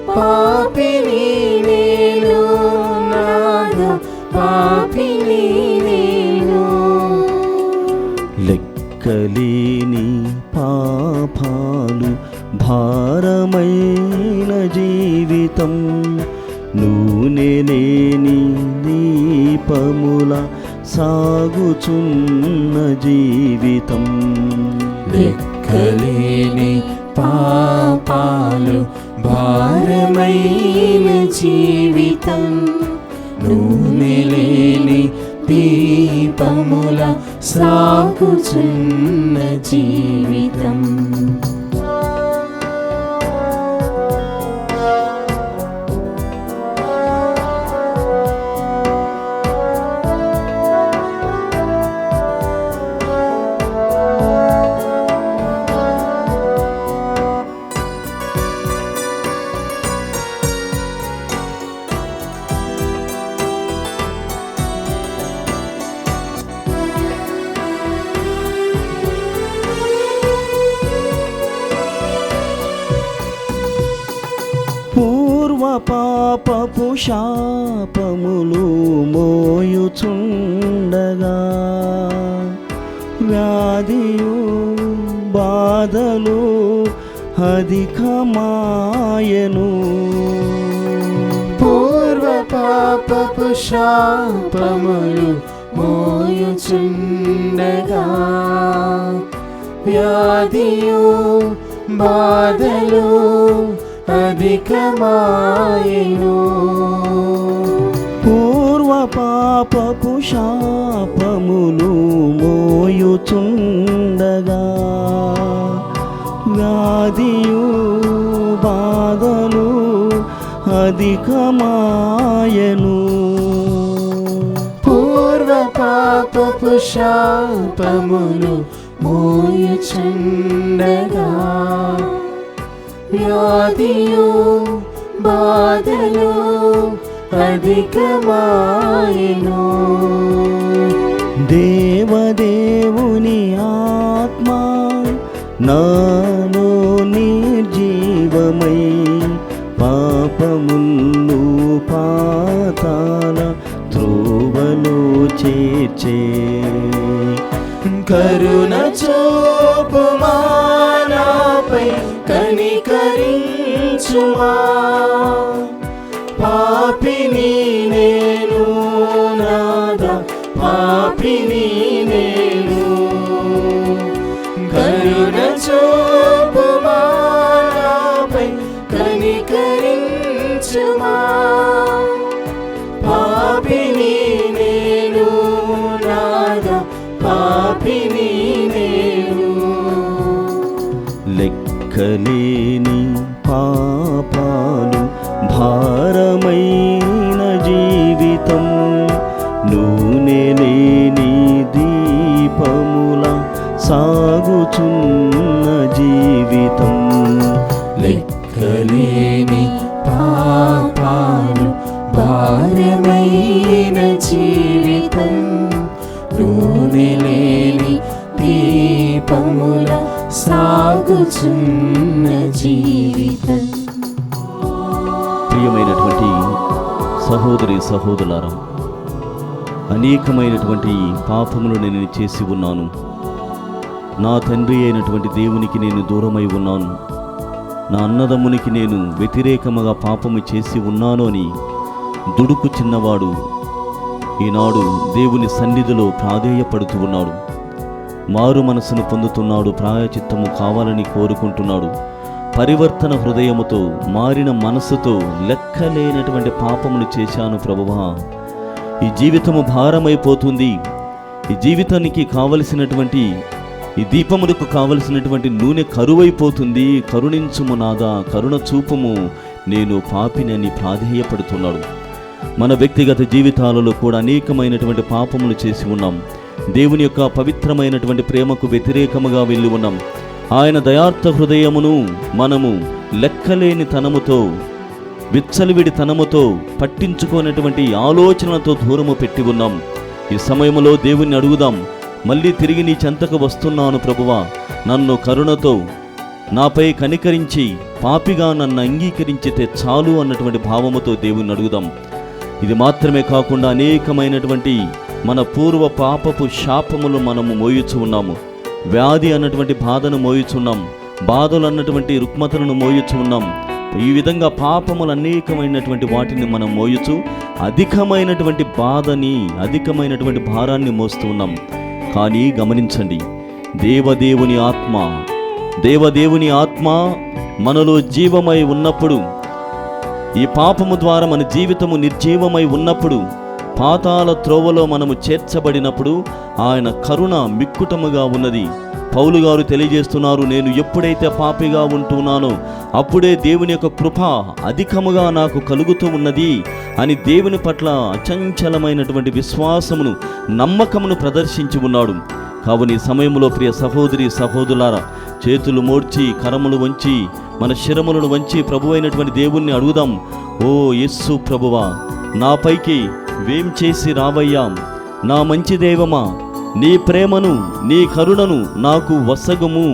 S3: పాపిని నేను నాదా, పాపిని నేను.
S1: లెక్కలేని పాపాలు భారమైన జీవితం, నూనె లేని దీపముల సాగుచున్న జీవితం.
S3: లెక్కలేని పాపాలు భారమైన జీవితం, నూనె లేని దీపముల సాగుచున్న జీవితం.
S1: పూర్వ పాపపు శాపములు మోయుచుండగా వ్యాధియు బాధలు అధికమాయను.
S3: పూర్వ పాపపు శాపములు మోయుచుండగా వ్యాధియు బాధలు అధికమాయెను.
S1: పూర్వ పాపపు శాపములు మోయుచుండగా వ్యాధియు బాధలు అధికమాయను.
S3: పూర్వ పాపపు శాపములు మోయుచుండగా వ్యాధియు బాధలు అధికమాయెను.
S1: దేవదేవుని ఆత్మ నాలో నిర్జీవమై పాపములు పాతాల త్రోవలో చేర్చే.
S3: కరుణ చూపుమా నాపై కనికరించుమా. పాపిని నేను నాదా పాపిని నేను. కరుణ చూపుమా నాపై కనికరించుమా. పాపిని నేను నాదా పాపిని నేను.
S1: లెక్కలేని పాపాలు భారమైన జీవితం నూనె లేని దీపముల సాగుచున్న జీవితం.
S3: లెక్కలేని పాపాలు భారమైన జీవితం నూనె లేని దీపముల సాగుచున్న జీవితం.
S1: ప్రియమైనటువంటి సహోదరి సహోదరులారా, అనేకమైనటువంటి పాపములు నేను చేసి ఉన్నాను. నా తండ్రి అయినటువంటి దేవునికి నేను దూరమై ఉన్నాను. నా అన్నదమ్మునికి నేను వ్యతిరేకముగా పాపము చేసి ఉన్నాను అని దుడుకు చిన్నవాడు ఈనాడు దేవుని సన్నిధిలో ప్రాధేయపడుతూ ఉన్నాడు. మారు మనసును పొందుతున్నాడు. ప్రాయచిత్తము కావాలని కోరుకుంటున్నాడు. పరివర్తన హృదయముతో మారిన మనసుతో లెక్కలేనటువంటి పాపములు చేశాను ప్రభువా, ఈ జీవితము భారమైపోతుంది, ఈ జీవితానికి కావలసినటువంటి ఈ దీపములకు కావలసినటువంటి నూనె కరువైపోతుంది, కరుణించుము నాదా, కరుణ చూపుము, నేను పాపినని ప్రాధేయపడుతున్నాడు. మన వ్యక్తిగత జీవితాలలో కూడా అనేకమైనటువంటి పాపములు చేసి ఉన్నాం. దేవుని యొక్క పవిత్రమైనటువంటి ప్రేమకు వ్యతిరేకముగా వెళ్ళి ఉన్నాం. ఆయన దయార్థ హృదయమును మనము లెక్కలేని తనముతో, విచ్చలవిడి తనముతో, పట్టించుకోనటువంటి ఆలోచనలతో దూరము పెట్టి ఉన్నాం. ఈ సమయంలో దేవుణ్ణి అడుగుదాం. మళ్ళీ తిరిగి నీ చెంతకు వస్తున్నాను ప్రభువా, నన్ను కరుణతో నాపై కనికరించి పాపిగా నన్ను అంగీకరించితే చాలు అన్నటువంటి భావముతో దేవుణ్ణి అడుగుదాం. ఇది మాత్రమే కాకుండా అనేకమైనటువంటి మన పూర్వ పాపపు శాపములు మనము మోయుచు ఉన్నాము. వ్యాధి అన్నటువంటి బాధను మోయుచున్నాం, బాధలు అన్నటువంటి రుగ్మతలను మోయుచు ఉన్నాం. ఈ విధంగా పాపములు అనేకమైనటువంటి వాటిని మనం మోయుచు అధికమైనటువంటి బాధని, అధికమైనటువంటి భారాన్ని మోస్తూ ఉన్నాం. కానీ గమనించండి, దేవదేవుని ఆత్మ మనలో జీవమై ఉన్నప్పుడు ఈ పాపము ద్వారా మన జీవితము నిర్జీవమై ఉన్నప్పుడు, పాతాళ త్రోవలో మనము చేర్చబడినప్పుడు ఆయన కరుణ మిక్కుటముగా ఉన్నది. పౌలు గారు తెలియజేస్తున్నారు, నేను ఎప్పుడైతే పాపిగా ఉంటున్నానో అప్పుడే దేవుని యొక్క కృప అధికముగా నాకు కలుగుతూ ఉన్నది అని దేవుని పట్ల అచంచలమైనటువంటి విశ్వాసమును, నమ్మకమును ప్రదర్శించి ఉన్నాడు. కావున ఈ సమయంలో ప్రియ సహోదరి సహోదరులారా, చేతులు మోడ్చి కరములు వంచి మన శిరములను వంచి ప్రభు అయినటువంటి దేవుణ్ణి అడుగుదాం. ఓ యేసు ప్రభువా, నాపైకి వేం చేసి రావయ్యా, నా మంచి దైవమా, నీ ప్రేమను నీ కరుణను నాకు వసగుము.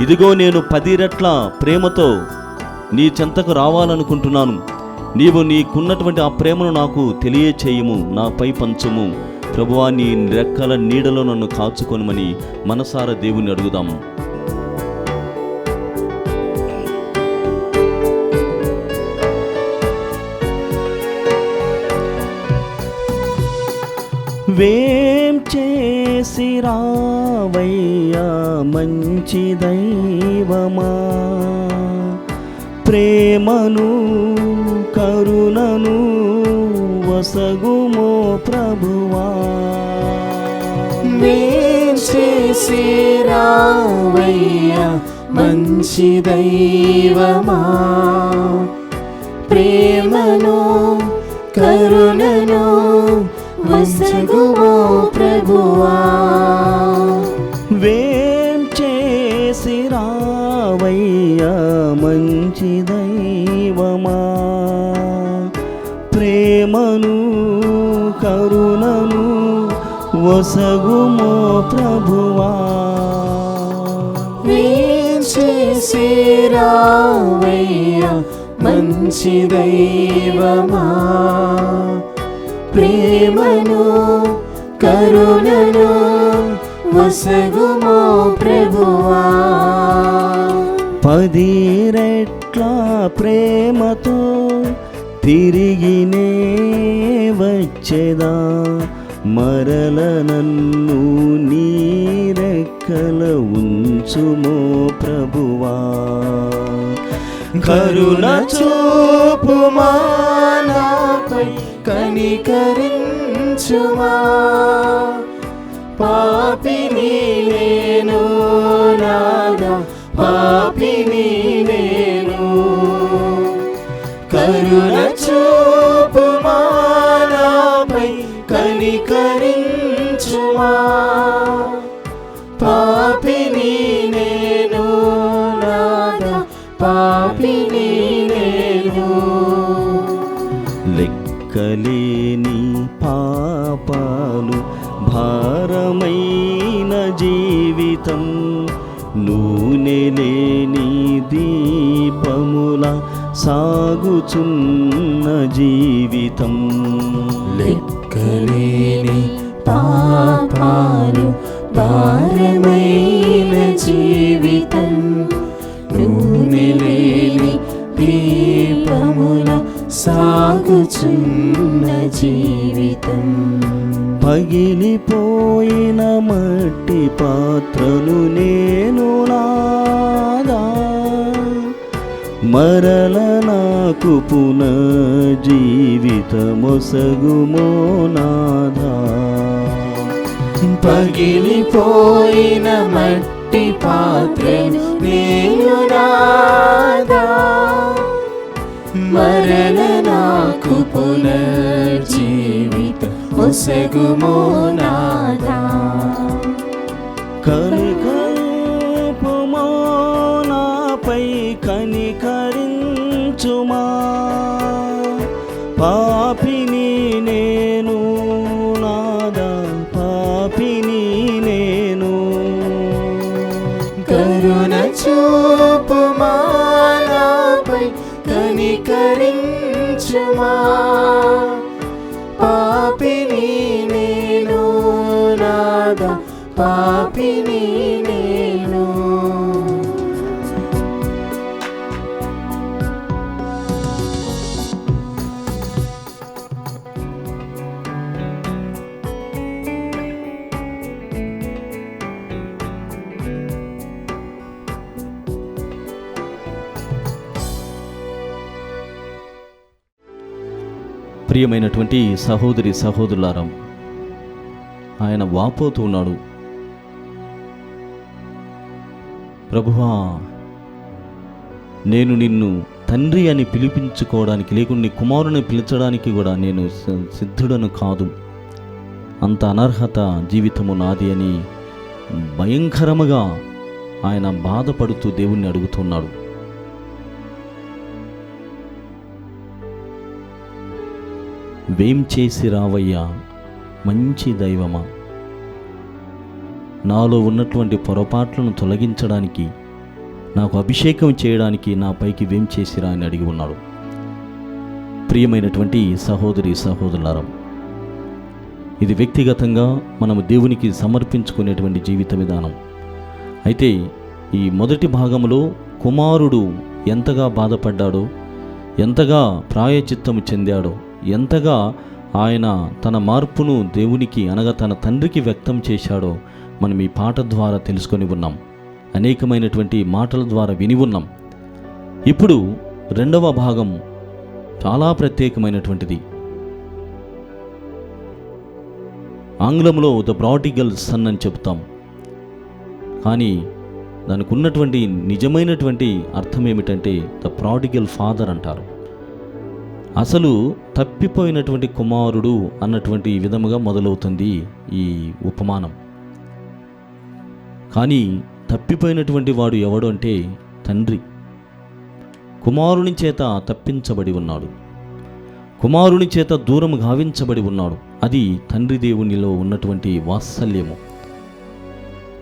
S1: ఇదిగో నేను 10 రెట్ల ప్రేమతో నీ చెంతకు రావాలనుకుంటున్నాను. నీవు నీకున్నటువంటి ఆ ప్రేమను నాకు తెలియచేయము, నాపై పంచుము. ప్రభువా, నీ రెక్కల నీడలో నన్ను కాచుకొనుమని మనసారా దేవుని అడుగుదాం. వేం చేసి రావయ్యా మంచి దైవమా, ప్రేమను కరుణను వసగుమో ప్రభువా.
S3: మేం చేసి రావయ్యా మంచి దైవమా, ప్రేమను కరుణను వసగుమో ప్రభువా.
S1: వేం చేసి రావయ్యా మంచి దైవమా, ప్రేమను కరుణను వసగుమో ప్రభువా.
S3: మేం చేసి రావయ్యా మంచి దైవమా, ప్రేమను కరుణను వసగుమో ప్రభువా.
S1: 10 రెట్ల ప్రేమతో తిరిగినే వచ్చేదా, మరల నన్ను నీ రెక్కల ఉంచుమో ప్రభువా.
S3: కరుణ చూపుమా నాపై కనికరించుమా, పాపిని నేను నాదా, పాపిని నేను. కరుణ చూపుమా నాపై కనికరించుమా, పాపిని నేను నాదా, పాపిని నేను.
S1: లెక్కలేని పాపాలు భారమైన జీవితం, నూనె లేని దీపముల సాగుచున్న జీవితం.
S3: లెక్కలేని పాపాలు భారమైన జీవితం, నూనె లేని దీపముల సాగుచున్న జీవితం.
S1: పగిలిపోయిన మట్టి పాత్రను నేను నాదా, మరల నాకు పునర్జీవితమొసగుమో నాదా.
S3: పగిలిపోయిన మట్టి పాత్రను నేను నాదా, మరల నాకు పునర్జీవితం ఒసగుమో నాదా.
S1: కనికరింపుమో నాపై కనికరించుమా, పాపిని నేను నాదా, పాపిని నేను.
S3: కరుణ చూపుమా నాపై కనికరించుమా, పాపిని నేను నాదా, పాపిని నేను.
S1: ప్రియమైనటువంటి సహోదరి సహోదరులారా, ఆయన వాపోతూ ఉన్నాడు, ప్రభువా, నేను నిన్ను తండ్రి అని పిలిపించుకోవడానికి, లేకుండా నీ కుమారుని పిలిచడానికి కూడా నేను సిద్ధుడను కాదు, అంత అనర్హత జీవితము నాది అని భయంకరముగా ఆయన బాధపడుతూ దేవుణ్ణి అడుగుతున్నాడు. వేం చేసి రావయ్యా మంచి దైవమా, నాలో ఉన్నటువంటి పొరపాట్లను తొలగించడానికి, నాకు అభిషేకం చేయడానికి నా పైకి వేం చేసిరా అని అడిగి ఉన్నాడు. ప్రియమైనటువంటి సహోదరి సహోదరులారా, ఇది వ్యక్తిగతంగా మనము దేవునికి సమర్పించుకునేటువంటి జీవిత విధానం. అయితే ఈ మొదటి భాగంలో కుమారుడు ఎంతగా బాధపడ్డాడో, ఎంతగా ప్రాయచిత్తము చెందాడో, ఎంతగా ఆయన తన మార్పును దేవునికి అనగా తన తండ్రికి వ్యక్తం చేశాడో మనం ఈ పాట ద్వారా తెలుసుకొని ఉన్నాం. అనేకమైనటువంటి మాటల ద్వారా విని ఉన్నాం. ఇప్పుడు రెండవ భాగం చాలా ప్రత్యేకమైనటువంటిది. ఆంగ్లంలో ద ప్రాడిగల్ సన్ అని చెప్తాం, కానీ దానికి ఉన్నటువంటి నిజమైనటువంటి అర్థం ఏమిటంటే ద ప్రాడిగల్ ఫాదర్ అంటారు. అసలు తప్పిపోయినటువంటి కుమారుడు అన్నటువంటి విధముగా మొదలవుతుంది ఈ ఉపమానం. కానీ తప్పిపోయినటువంటి వాడు ఎవడు అంటే తండ్రి. కుమారుని చేత తప్పించబడి ఉన్నాడు, కుమారుని చేత దూరం గావించబడి ఉన్నాడు. అది తండ్రి దేవునిలో ఉన్నటువంటి వాత్సల్యము.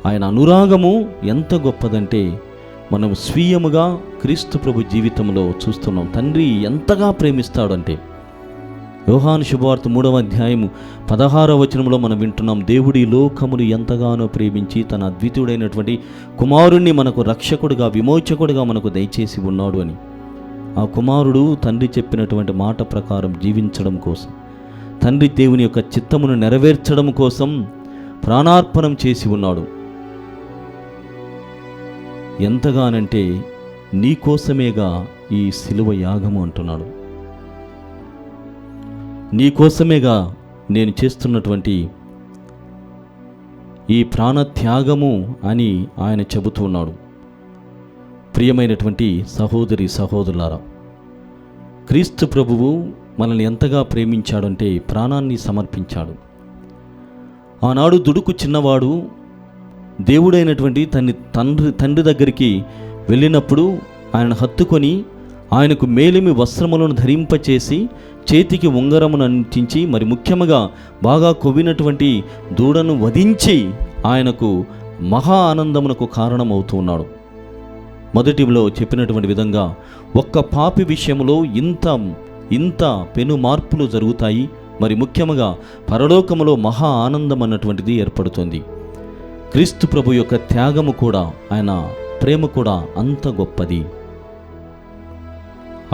S1: ఆయన అనురాగము ఎంత గొప్పదంటే మనం స్వీయముగా క్రీస్తు ప్రభు జీవితంలో చూస్తున్నాం. తండ్రి ఎంతగా ప్రేమిస్తాడంటే యోహాను శుభవార్త 3వ అధ్యాయము 16వ వచనంలో మనం వింటున్నాం, దేవుడి లోకమును ఎంతగానో ప్రేమించి తన అద్వితీయుడైనటువంటి కుమారుణ్ణి మనకు రక్షకుడుగా విమోచకుడుగా మనకు దయచేసి ఉన్నాడు అని. ఆ కుమారుడు తండ్రి చెప్పినటువంటి మాట ప్రకారం జీవించడం కోసం, తండ్రి దేవుని యొక్క చిత్తమును నెరవేర్చడం కోసం ప్రాణార్పణం చేసి ఉన్నాడు. ఎంతగానంటే నీ కోసమేగా ఈ సిలువ యాగము అంటున్నాడు. నీ కోసమేగా నేను చేస్తున్నటువంటి ఈ ప్రాణత్యాగము అని ఆయన చెబుతున్నాడు. ప్రియమైనటువంటి సహోదరి సహోదరులారా, క్రీస్తు ప్రభువు మనల్ని ఎంతగా ప్రేమించాడంటే ప్రాణాన్ని సమర్పించాడు. ఆనాడు దుడుకు చిన్నవాడు దేవుడైనటువంటి తండ్రి దగ్గరికి వెళ్ళినప్పుడు ఆయనను హత్తుకొని ఆయనకు మేలిమి వస్త్రములను ధరింపచేసి చేతికి ఉంగరమును అంటించి మరి ముఖ్యముగా బాగా కొవ్వినటువంటి దూడను వధించి ఆయనకు మహా ఆనందమునకు కారణమవుతూ ఉన్నాడు. మొదటిలో చెప్పినటువంటి విధంగా ఒక్క పాపి విషయంలో ఇంత పెను మార్పులు జరుగుతాయి. మరి ముఖ్యముగా పరలోకములో మహా ఆనందం అన్నటువంటిది ఏర్పడుతుంది. క్రీస్తు ప్రభు యొక్క త్యాగము కూడా, ఆయన ప్రేమ కూడా అంత గొప్పది.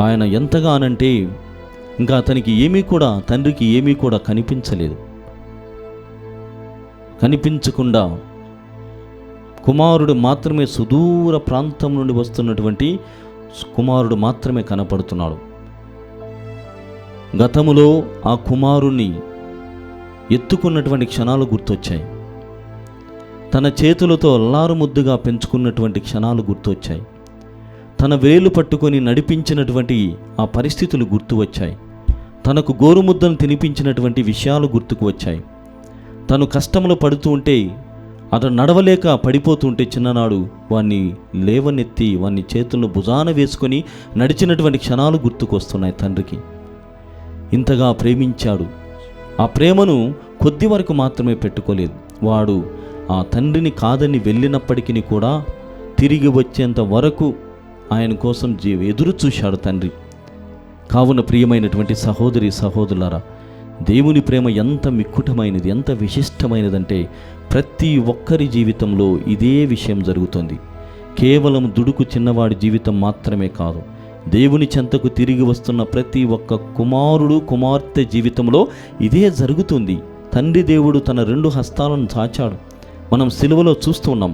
S1: ఆయన ఎంతగానంటే ఇంకా అతనికి ఏమీ కూడా, తండ్రికి ఏమీ కూడా కనిపించలేదు. కనిపించకుండా కుమారుడు మాత్రమే, సుదూర ప్రాంతం నుండి వస్తున్నటువంటి కుమారుడు మాత్రమే కనపడుతున్నాడు. గతములో ఆ కుమారుణ్ణి ఎత్తుకున్నటువంటి క్షణాలు గుర్తొచ్చాయి. తన చేతులతో అల్లారు ముద్దుగా పెంచుకున్నటువంటి క్షణాలు గుర్తొచ్చాయి. తన వేలు పట్టుకొని నడిపించినటువంటి ఆ పరిస్థితులు గుర్తు వచ్చాయి. తనకు గోరుముద్దను తినిపించినటువంటి విషయాలు గుర్తుకు వచ్చాయి. తను కష్టములు పడుతూ ఉంటే, అతను నడవలేక పడిపోతుంటే చిన్ననాడు వాణ్ణి లేవనెత్తి వాణ్ణి చేతులను భుజాన వేసుకొని నడిచినటువంటి క్షణాలు గుర్తుకొస్తున్నాయి. తండ్రికి ఇంతగా ప్రేమించాడు. ఆ ప్రేమను కొద్ది వరకు మాత్రమే పెట్టుకోలేదు. వాడు ఆ తండ్రిని కాదని వెళ్ళినప్పటికీ కూడా తిరిగి వచ్చేంత వరకు ఆయన కోసం ఎదురు చూశాడు తండ్రి. కావున ప్రియమైనటువంటి సహోదరి సహోదరులారా, దేవుని ప్రేమ ఎంత మిక్కుటమైనది, ఎంత విశిష్టమైనదంటే ప్రతి ఒక్కరి జీవితంలో ఇదే విషయం జరుగుతుంది. కేవలం దుడుకు చిన్నవాడి జీవితం మాత్రమే కాదు, దేవుని చెంతకు తిరిగి వస్తున్న ప్రతి ఒక్క కుమారుడు కుమార్తె జీవితంలో ఇదే జరుగుతుంది. తండ్రి దేవుడు తన 2 హస్తాలను చాచాడు. మనం సిలువలో చూస్తూ ఉన్నాం.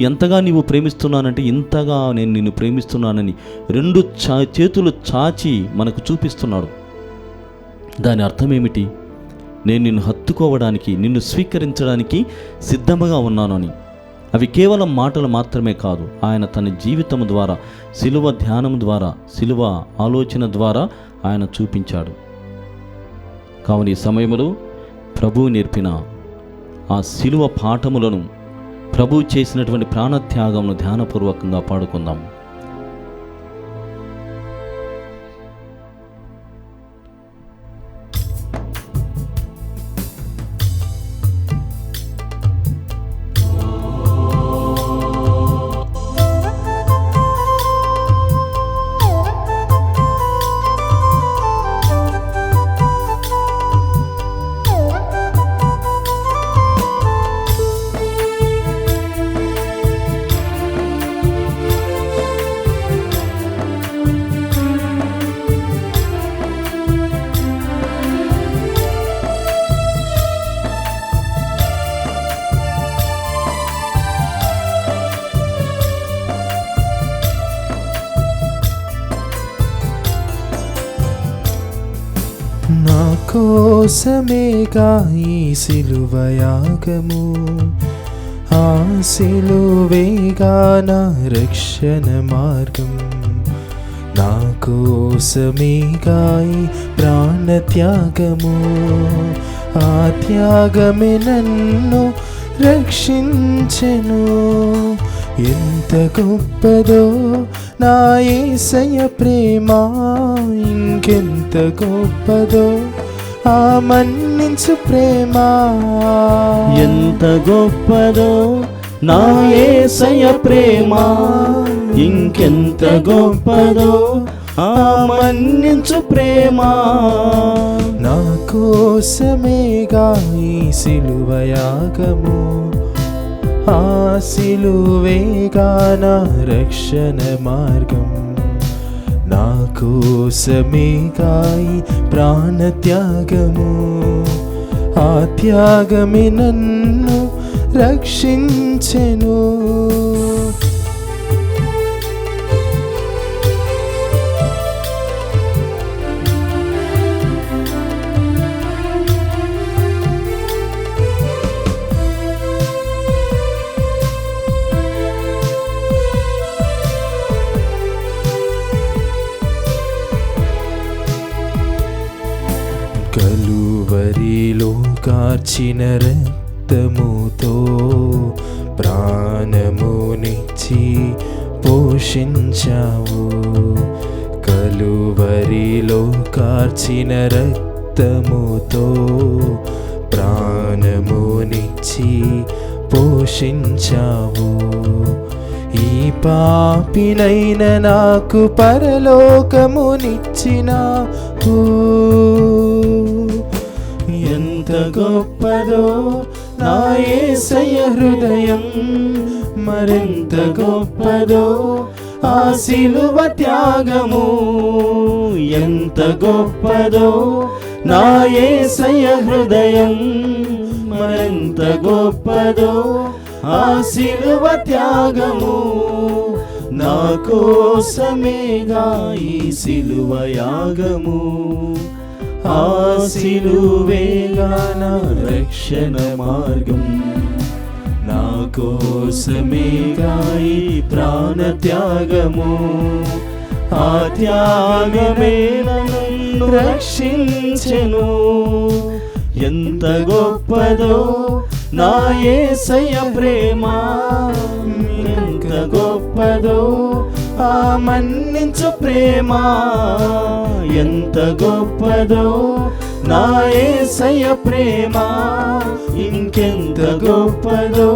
S1: ఎంతగా నీవు ప్రేమిస్తున్నానంటే ఇంతగా నేను నిన్ను ప్రేమిస్తున్నానని 2 చేతులు చాచి మనకు చూపిస్తున్నాడు. దాని అర్థం ఏమిటి? నేను నిన్ను హత్తుకోవడానికి, నిన్ను స్వీకరించడానికి సిద్ధంగా ఉన్నాను అని. అవి కేవలం మాటలు మాత్రమే కాదు, ఆయన తన జీవితం ద్వారా, శిలువ ధ్యానం ద్వారా, శిలువ ఆలోచన ద్వారా ఆయన చూపించాడు. కావున ఈ సమయంలో ప్రభువు నేర్పిన ఆ శిలువ పాఠములను, ప్రభువు చేసినటువంటి ప్రాణత్యాగమును ధ్యానపూర్వకంగా పాడుకుందాం.
S3: నా కోసమేగా ఈ సిలువయాగము, ఆ సిలువేగా నా రక్షణ మార్గం. నా కోసమేగా ఈ ప్రాణత్యాగము, ఆ త్యాగమే నన్ను రక్షించెను. ఎంత గొప్పదో నా యేసయ్య ప్రేమ, ఇంకెంత గొప్పదో ఆ మన్నించు ప్రేమ.
S1: ఎంత గొప్పదో నా యేసయ్య ప్రేమ, ఇంకెంత గొప్పదో ఆ మన్నించు ప్రేమ.
S3: నా కోసమేగా ఈ సిలువయాగము, ఆ సిలువేగా నా రక్షణ మార్గం. నా కోసమేగా ఈ ప్రాణత్యాగము, ఆ త్యాగమే నన్ను రక్షించెను. కలువరిలో కార్చిన రక్తముతో ప్రాణమునిచ్చి పోషించావు. కలువరిలో కార్చిన రక్తముతో ప్రాణమునిచ్చి పోషించావు. ఈ పాపినైన నాకు పరలోకమునిచ్చినావు. ఎంత గొప్పదో నా యేసయ్య హృదయం, మరెంత గొప్పదో ఆ సిలువ త్యాగము. ఎంత గొప్పదో నా యేసయ్య హృదయం, మరెంత గొప్పదో ఆ సిలువ త్యాగము. నా కోసమేగా ఈ సిలువ యాగము, ఆ సిలువేగా నా రక్షణ మార్గం. నా కోసమేగా ఈ ప్రాణత్యాగము, ఆ త్యాగమే నన్ను రక్షించెను. ఎంత గొప్పదో నా యేసయ్య ప్రేమ, ఎంత గొప్పదో ఆ మన్నించు ప్రేమ. ఎంత గొప్పదో నా యేసయ్య ప్రేమ, ఇంకెంత గొప్పదో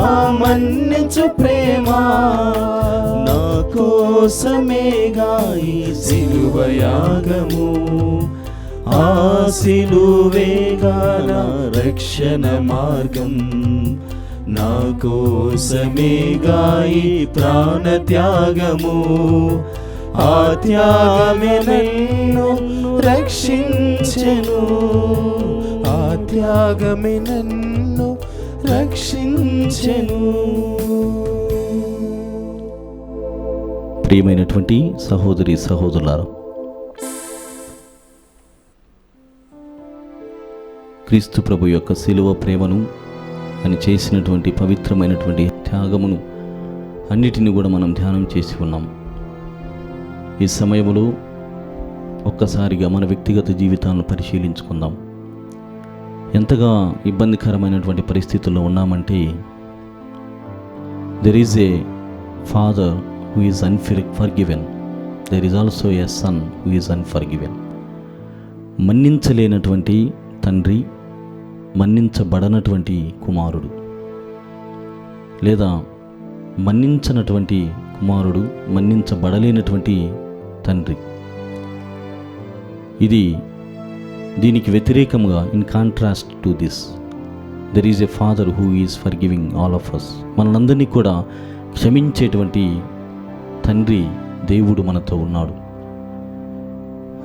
S3: ఆ మన్నించు ప్రేమ. నా కోసమేగా ఈ సిలువ యాగము, ఆ సిలువేగా నా రక్షణ మార్గం. నా కోసమేగా ఈ ప్రాణత్యాగము, ఆ త్యాగమే నన్ను రక్షించెను. ఆ త్యాగమే నన్ను రక్షించెను.
S1: ప్రియమైనటువంటి సహోదరి సహోదరులారా, క్రీస్తు ప్రభు యొక్క శిలువ ప్రేమను, ఆయన చేసినటువంటి పవిత్రమైనటువంటి త్యాగమును అన్నిటిని కూడా మనం ధ్యానం చేసి ఉన్నాం. ఈ సమయంలో ఒక్కసారిగా మన వ్యక్తిగత జీవితాలను పరిశీలించుకుందాం. ఎంతగా ఇబ్బందికరమైనటువంటి పరిస్థితుల్లో ఉన్నామంటే, there is a father who is unforgiven, there is also a son who is unforgiven. మన్నించలేనటువంటి తండ్రి, మన్నించబడనటువంటి కుమారుడు, లేదా మన్నించనటువంటి కుమారుడు, మన్నించబడలేనటువంటి తండ్రి. దీనికి వ్యతిరేకంగా, in contrast to this, there is a father who is forgiving all of us. మనందరినీ కూడా క్షమించేటువంటి తండ్రి దేవుడు మనతో ఉన్నాడు.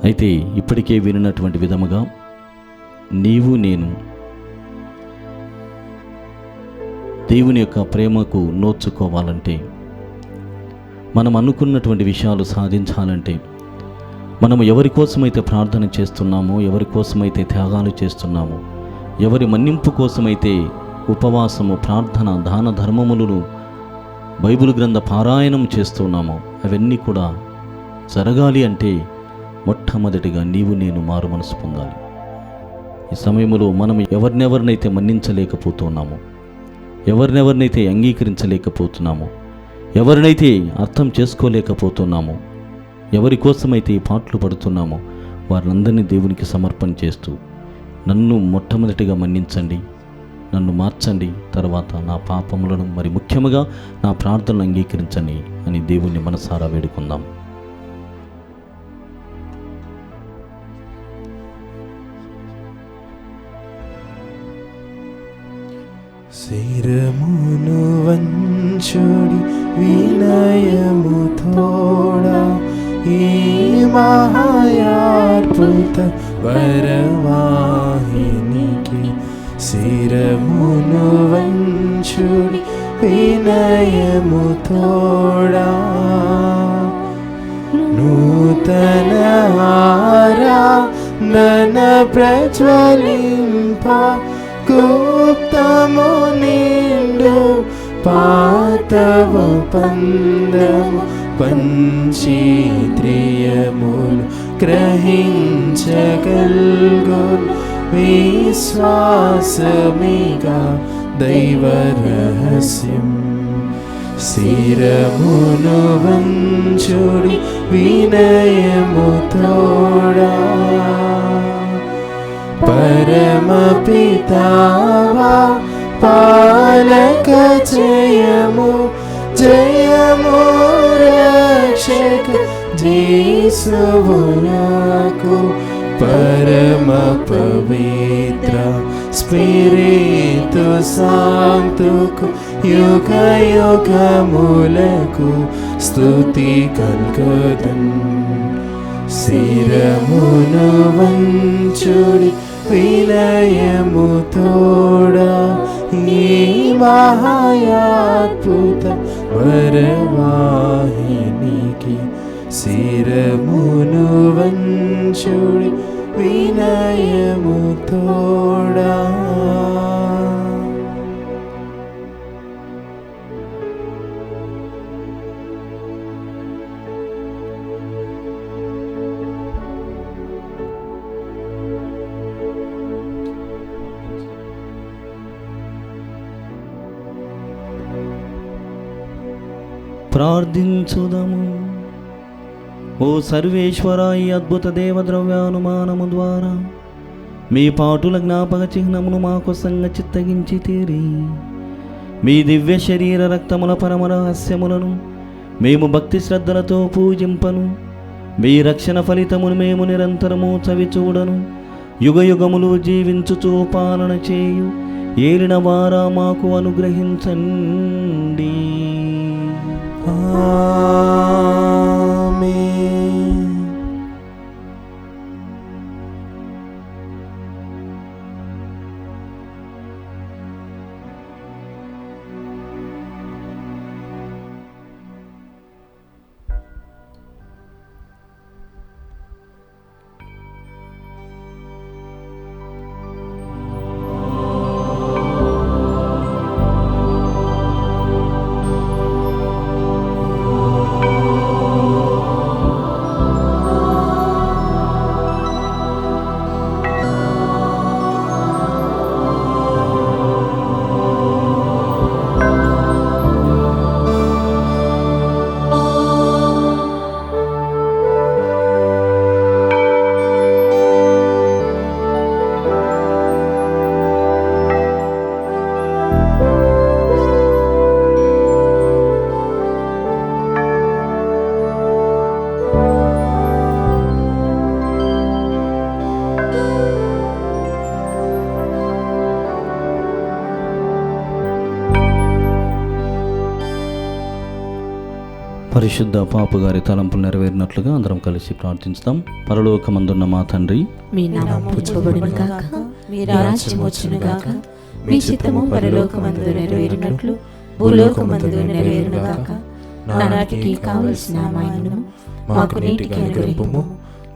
S1: అయితే ఇప్పటికే వినినటువంటి విధముగా నీవు నేను దేవుని యొక్క ప్రేమకు నోచుకోవాలంటే, మనం అనుకున్నటువంటి విషయాలు సాధించాలంటే, మనం ఎవరి కోసమైతే ప్రార్థన చేస్తున్నామో, ఎవరి కోసమైతే త్యాగాలు చేస్తున్నామో, ఎవరి మన్నింపు కోసమైతే ఉపవాసము, ప్రార్థన, దాన ధర్మములను, బైబిల్ గ్రంథ పారాయణం చేస్తున్నామో, అవన్నీ కూడా జరగాలి అంటే మొట్టమొదటిగా నీవు నేను మారు మనసు పొందాలి. ఈ సమయంలో మనం ఎవరినెవరినైతే మన్నించలేకపోతున్నామో, ఎవరినెవరినైతే అంగీకరించలేకపోతున్నామో, ఎవరినైతే అర్థం చేసుకోలేకపోతున్నామో, ఎవరి కోసమైతే ఈ పాటలు పడుతున్నామో, వారందరినీ దేవునికి సమర్పణ చేస్తూ, నన్ను మొట్టమొదటిగా మన్నించండి, నన్ను మార్చండి, తర్వాత నా పాపములను, మరి ముఖ్యంగా నా ప్రార్థనలు అంగీకరించండి అని దేవుణ్ణి మనసారా వేడుకుందాం.
S3: శిరమును వంచుడి వినయము తోడా, ఈ మహాయార్పుత వరవాహినికి. శిరమును వంచుడి వినయము తోడా, నూతన ఆరాధన ప్రజ్వలింప, గుప్తము నిండు పాతవ పందము, పంచేంద్రియములు గ్రహించగల్గు విశ్వాసమిగా దైవ రహస్యం. శిరమును వంచుడి వినయము తోడా, పరమ పితావా పాలక జయము, జయము రక్షక యేసువు నాకు, పరమ పవిత్ర స్పిరితు సాంతుకు, యుగ యుగములకు స్తుతి కల్గదన్. శిరమును వంచుడి వినయము తోడా, ఈ మహాయాద్భుత వరవాహినికి. శిరమును వంచుడి వినయము తోడా.
S1: ప్రార్థించుదము. ఓ సర్వేశ్వర, ఈ అద్భుత దేవద్రవ్యానుమానము ద్వారా మీ పాటుల జ్ఞాపక చిహ్నమును మాకు సంగచిత్తగించి తీరి, మీ దివ్య శరీర రక్తముల పరమ రహస్యములను మేము భక్తి శ్రద్ధలతో పూజింపను, మీ రక్షణ ఫలితమును మేము నిరంతరము చవిచూడను, యుగ యుగములు జీవించుచూ పాలన చేయు ఏలిన వారా మాకు అనుగ్రహించండి.
S3: ఆమేన్.
S1: పరిశుద్ధ పాపు గారి తలంపులు నెరవేరినట్లుగా అందరం కలిసి ప్రార్థించుదాం. పరలోకమందున్న మా తండ్రి,
S2: మీ నామం పూజించబడును గాక, మీ రాజ్యం వచ్చును గాక, మీ చిత్తము పరలోకమందు నెరవేరినట్లు భూలోకమందు నెరవేరును గాక. నానాటికి కావలసిన మాయను మాకు నీటికి అనుగ్రహింపుము.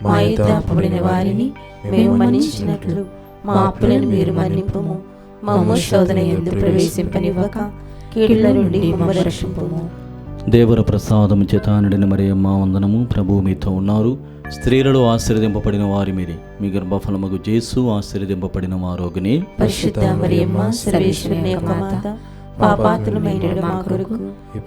S2: మా యుద్ధ అప్పుబడిన వారిని మేము మన్నించినట్లు మా అప్పులను మీరు మన్నింపుము. మమ్ము శోధన యందు ప్రవేశింపనివ్వక కీడుల నుండి మమ్మల్ని రక్షింపుము.
S1: దేవర ప్రసాదము చేత నిండిన మరియమ్మ వందనము. ప్రభువు మీతో ఉన్నారు. స్త్రీలలో ఆశీర్వదింపబడిన వారి మీరే, మీ గర్భఫలముగు యేసు ఆశీర్వదింపబడిన వారోగనే.
S2: పరిశుద్ధ మరియమ్మ సర్వేశ్వరుని యొక్క మాత, పాపాత్ములమైన మా కొరకు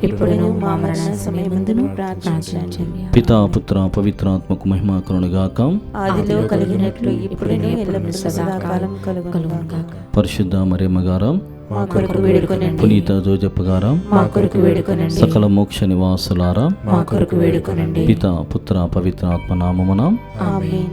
S2: ఇప్పుడును మా మరణ సమయమందును ప్రార్థించండి.
S1: పితా పుత్ర పవిత్రాత్మకు మహిమ కలుగుగాక.
S2: ఆదిలో కలిగినట్లు ఇప్పుడును ఎల్లప్పుడూ సదాకాలం కలుగును గాక.
S1: పరిశుద్ధ మరియమ్మ గారా,
S2: మా కొరకు వేడుకొనండి.
S1: పునీత జోజప్ప గారా,
S2: మా కొరకు వేడుకొనండి.
S1: సకల మోక్ష నివాసులారా,
S2: మా కొరకు వేడుకొనండి.
S1: పితా పుత్ర పవిత్రాత్మ నామమున
S2: ఆమేన్.